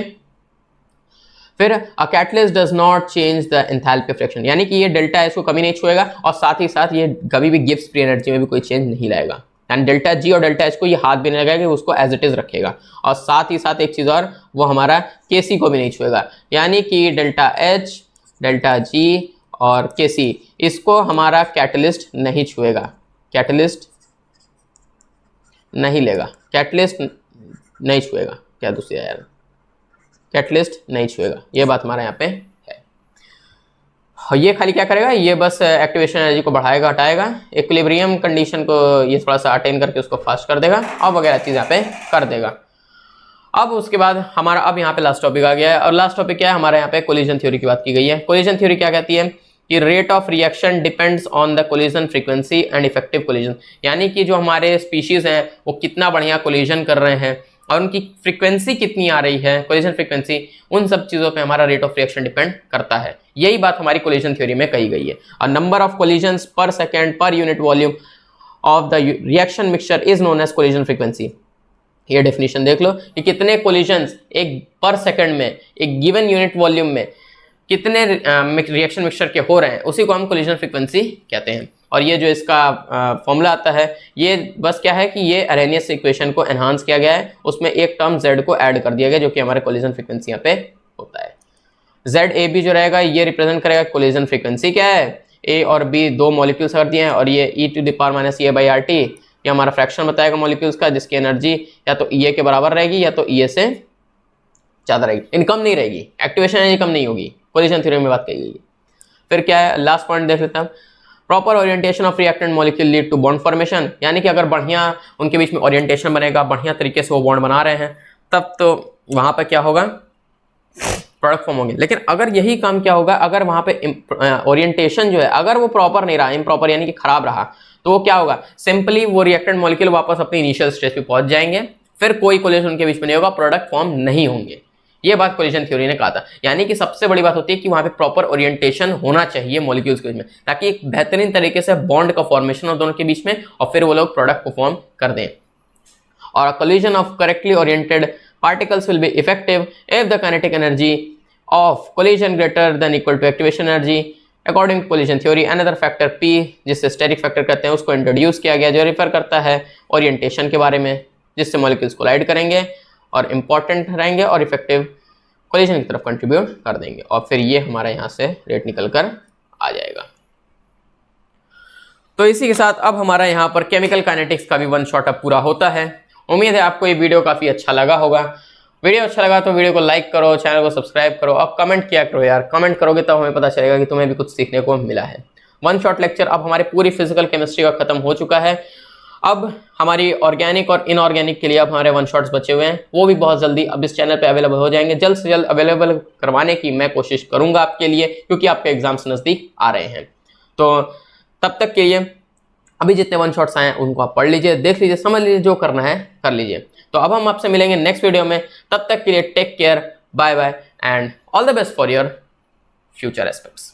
फिर a catalyst does not change the enthalpy of reaction, यानी कि ये डेल्टा एच को कभी नहीं छुएगा और साथ ही साथ ये कभी भी गिब्स फ्री एनर्जी में भी कोई चेंज नहीं लाएगा। एंड डेल्टा जी और डेल्टा एच को ये हाथ भी नहीं लगाएगा, उसको एज इट इज रखेगा। और साथ ही साथ एक चीज़ और, वो हमारा के सी को भी नहीं छुएगा, यानी कि डेल्टा एच, डेल्टा जी और के सी, इसको हमारा कैटलिस्ट नहीं छुएगा, कैटलिस्ट नहीं लेगा, कैटलिस्ट नहीं छुएगा, क्या दूसरी यार, कैटलिस्ट नहीं छुएगा। ये बात हमारा यहाँ पे है। ये खाली क्या करेगा, ये बस एक्टिवेशन एनर्जी को बढ़ाएगा हटाएगा, इक्विलिब्रियम कंडीशन को ये थोड़ा सा अटेन करके उसको फास्ट कर देगा और वगैरह चीज़ यहाँ पे कर देगा। अब उसके बाद हमारा अब यहाँ पे लास्ट टॉपिक आ गया है, और लास्ट टॉपिक क्या है हमारे यहाँ पे, कोलिजन थ्योरी की बात की गई है। कोलिजन थ्योरी क्या कहती है कि rate of reaction depends on the collision frequency and effective collision, यानी कि जो हमारे स्पीशीज हैं वो कितना बढ़िया कोलिजन कर रहे हैं और उनकी फ्रीक्वेंसी कितनी आ रही है, कोलिजन फ्रीक्वेंसी, उन सब चीज़ों पे हमारा रेट ऑफ रिएक्शन डिपेंड करता है। यही बात हमारी कोलिजन थ्योरी में कही गई है। और number of collisions per second per unit volume of the reaction mixture is known as collision frequency. ये डेफिनेशन देख लो कि कितने कोलिजन्स एक पर सेकेंड में एक गिवन यूनिट वॉल्यूम में कितने रिएक्शन मिक्सचर के हो रहे हैं, उसी को हम कोलिजन फ्रीक्वेंसी कहते हैं। और ये जो इसका फॉर्मूला आता है, ये बस क्या है कि ये अरेनियस इक्वेशन को एनहांस किया गया है, उसमें एक टर्म z को ऐड कर दिया गया जो कि हमारे कोलिजन फ्रीक्वेंसी यहाँ पे होता है। जेड ए बी जो रहेगा ये रिप्रेजेंट करेगा कोलिजन फ्रीक्वेंसी क्या है, ए और बी दो मॉलिक्यूल्स कर दिए हैं, और ये e⁻⁻a/RT ये हमारा फ्रैक्शन बताएगा मॉलिक्यूल्स का, जिसकी एनर्जी या तो E के बराबर रहेगी या तो E से ज़्यादा रहेगी, इनकम नहीं रहेगी, एक्टिवेशन एनर्जी कम नहीं होगी, कोलिजन थ्योरी में बात कही गई है। फिर क्या है लास्ट पॉइंट देख लेते हैं, proper orientation of reactant molecule lead to bond formation, यानी कि अगर बढ़िया उनके बीच में ओरिएंटेशन बनेगा, बढ़िया तरीके से वो बॉन्ड बना रहे हैं, तब तो वहाँ पर क्या होगा, प्रोडक्ट फॉर्म होंगे। लेकिन अगर यही काम क्या होगा, अगर वहाँ पे ओरिएंटेशन जो है अगर वो प्रॉपर नहीं रहा, इम्प्रॉपर यानी कि खराब रहा, तो वो क्या होगा, सिंपली वो रिएक्टेंट मॉलिक्यूल वापस अपनी इनिशियल स्टेज पे पहुंच जाएंगे, फिर कोई कोलिजन उनके बीच में नहीं होगा, प्रोडक्ट फॉर्म नहीं होंगे। ये बात कोलिजन थ्योरी ने कहा था। यानी कि सबसे बड़ी बात होती है कि वहां पे प्रॉपर ओरिएंटेशन होना चाहिए मॉलिक्यूल्स के बीच में, ताकि एक बेहतरीन तरीके से बॉन्ड का फॉर्मेशन हो दोनों के बीच में, और फिर वो लोग प्रोडक्ट को फॉर्म कर दें। और collision of correctly oriented particles will be effective if the kinetic energy of collision greater than equal to activation energy according to collision theory. Another factor P, जिससे स्टेरिक फैक्टर कहते हैं, उसको introduce किया गया, जो रिफर करता है orientation के बारे में, जिससे मॉलिक्यूल्स कोलाइड करेंगे और इंपॉर्टेंट रहेंगे और इफेक्टिव कोलिजन की तरफ कंट्रीब्यूट कर देंगे, और फिर ये हमारा यहाँ से रेट निकल कर आ जाएगा। तो इसी के साथ अब हमारा यहाँ पर केमिकल काइनेटिक्स का भी वन शॉट अब पूरा होता है। उम्मीद है आपको ये वीडियो काफ़ी अच्छा लगा होगा। वीडियो अच्छा लगा तो वीडियो को लाइक करो, चैनल को सब्सक्राइब करो, अब कमेंट किया करो यार, कमेंट करोगे तब हमें पता चलेगा कि तुम्हें भी कुछ सीखने को मिला है। वन शॉट लेक्चर अब हमारे पूरी फिजिकल केमिस्ट्री का खत्म हो चुका है। अब हमारी ऑर्गेनिक और इनऑर्गेनिक के लिए अब हमारे वन शॉट्स बचे हुए हैं, वो भी बहुत जल्दी अब इस चैनल पे अवेलेबल हो जाएंगे। जल्द से जल्द अवेलेबल करवाने की मैं कोशिश करूंगा आपके लिए, क्योंकि आपके एग्जाम्स नज़दीक आ रहे हैं। तो तब तक के लिए अभी जितने वन शॉट्स आए हैं उनको आप पढ़ लीजिए, देख लीजिए, समझ लीजिए, जो करना है कर लीजिए। तो अब हम आपसे मिलेंगे नेक्स्ट वीडियो में, तब तक के लिए take care, bye bye and all the best for your future aspects.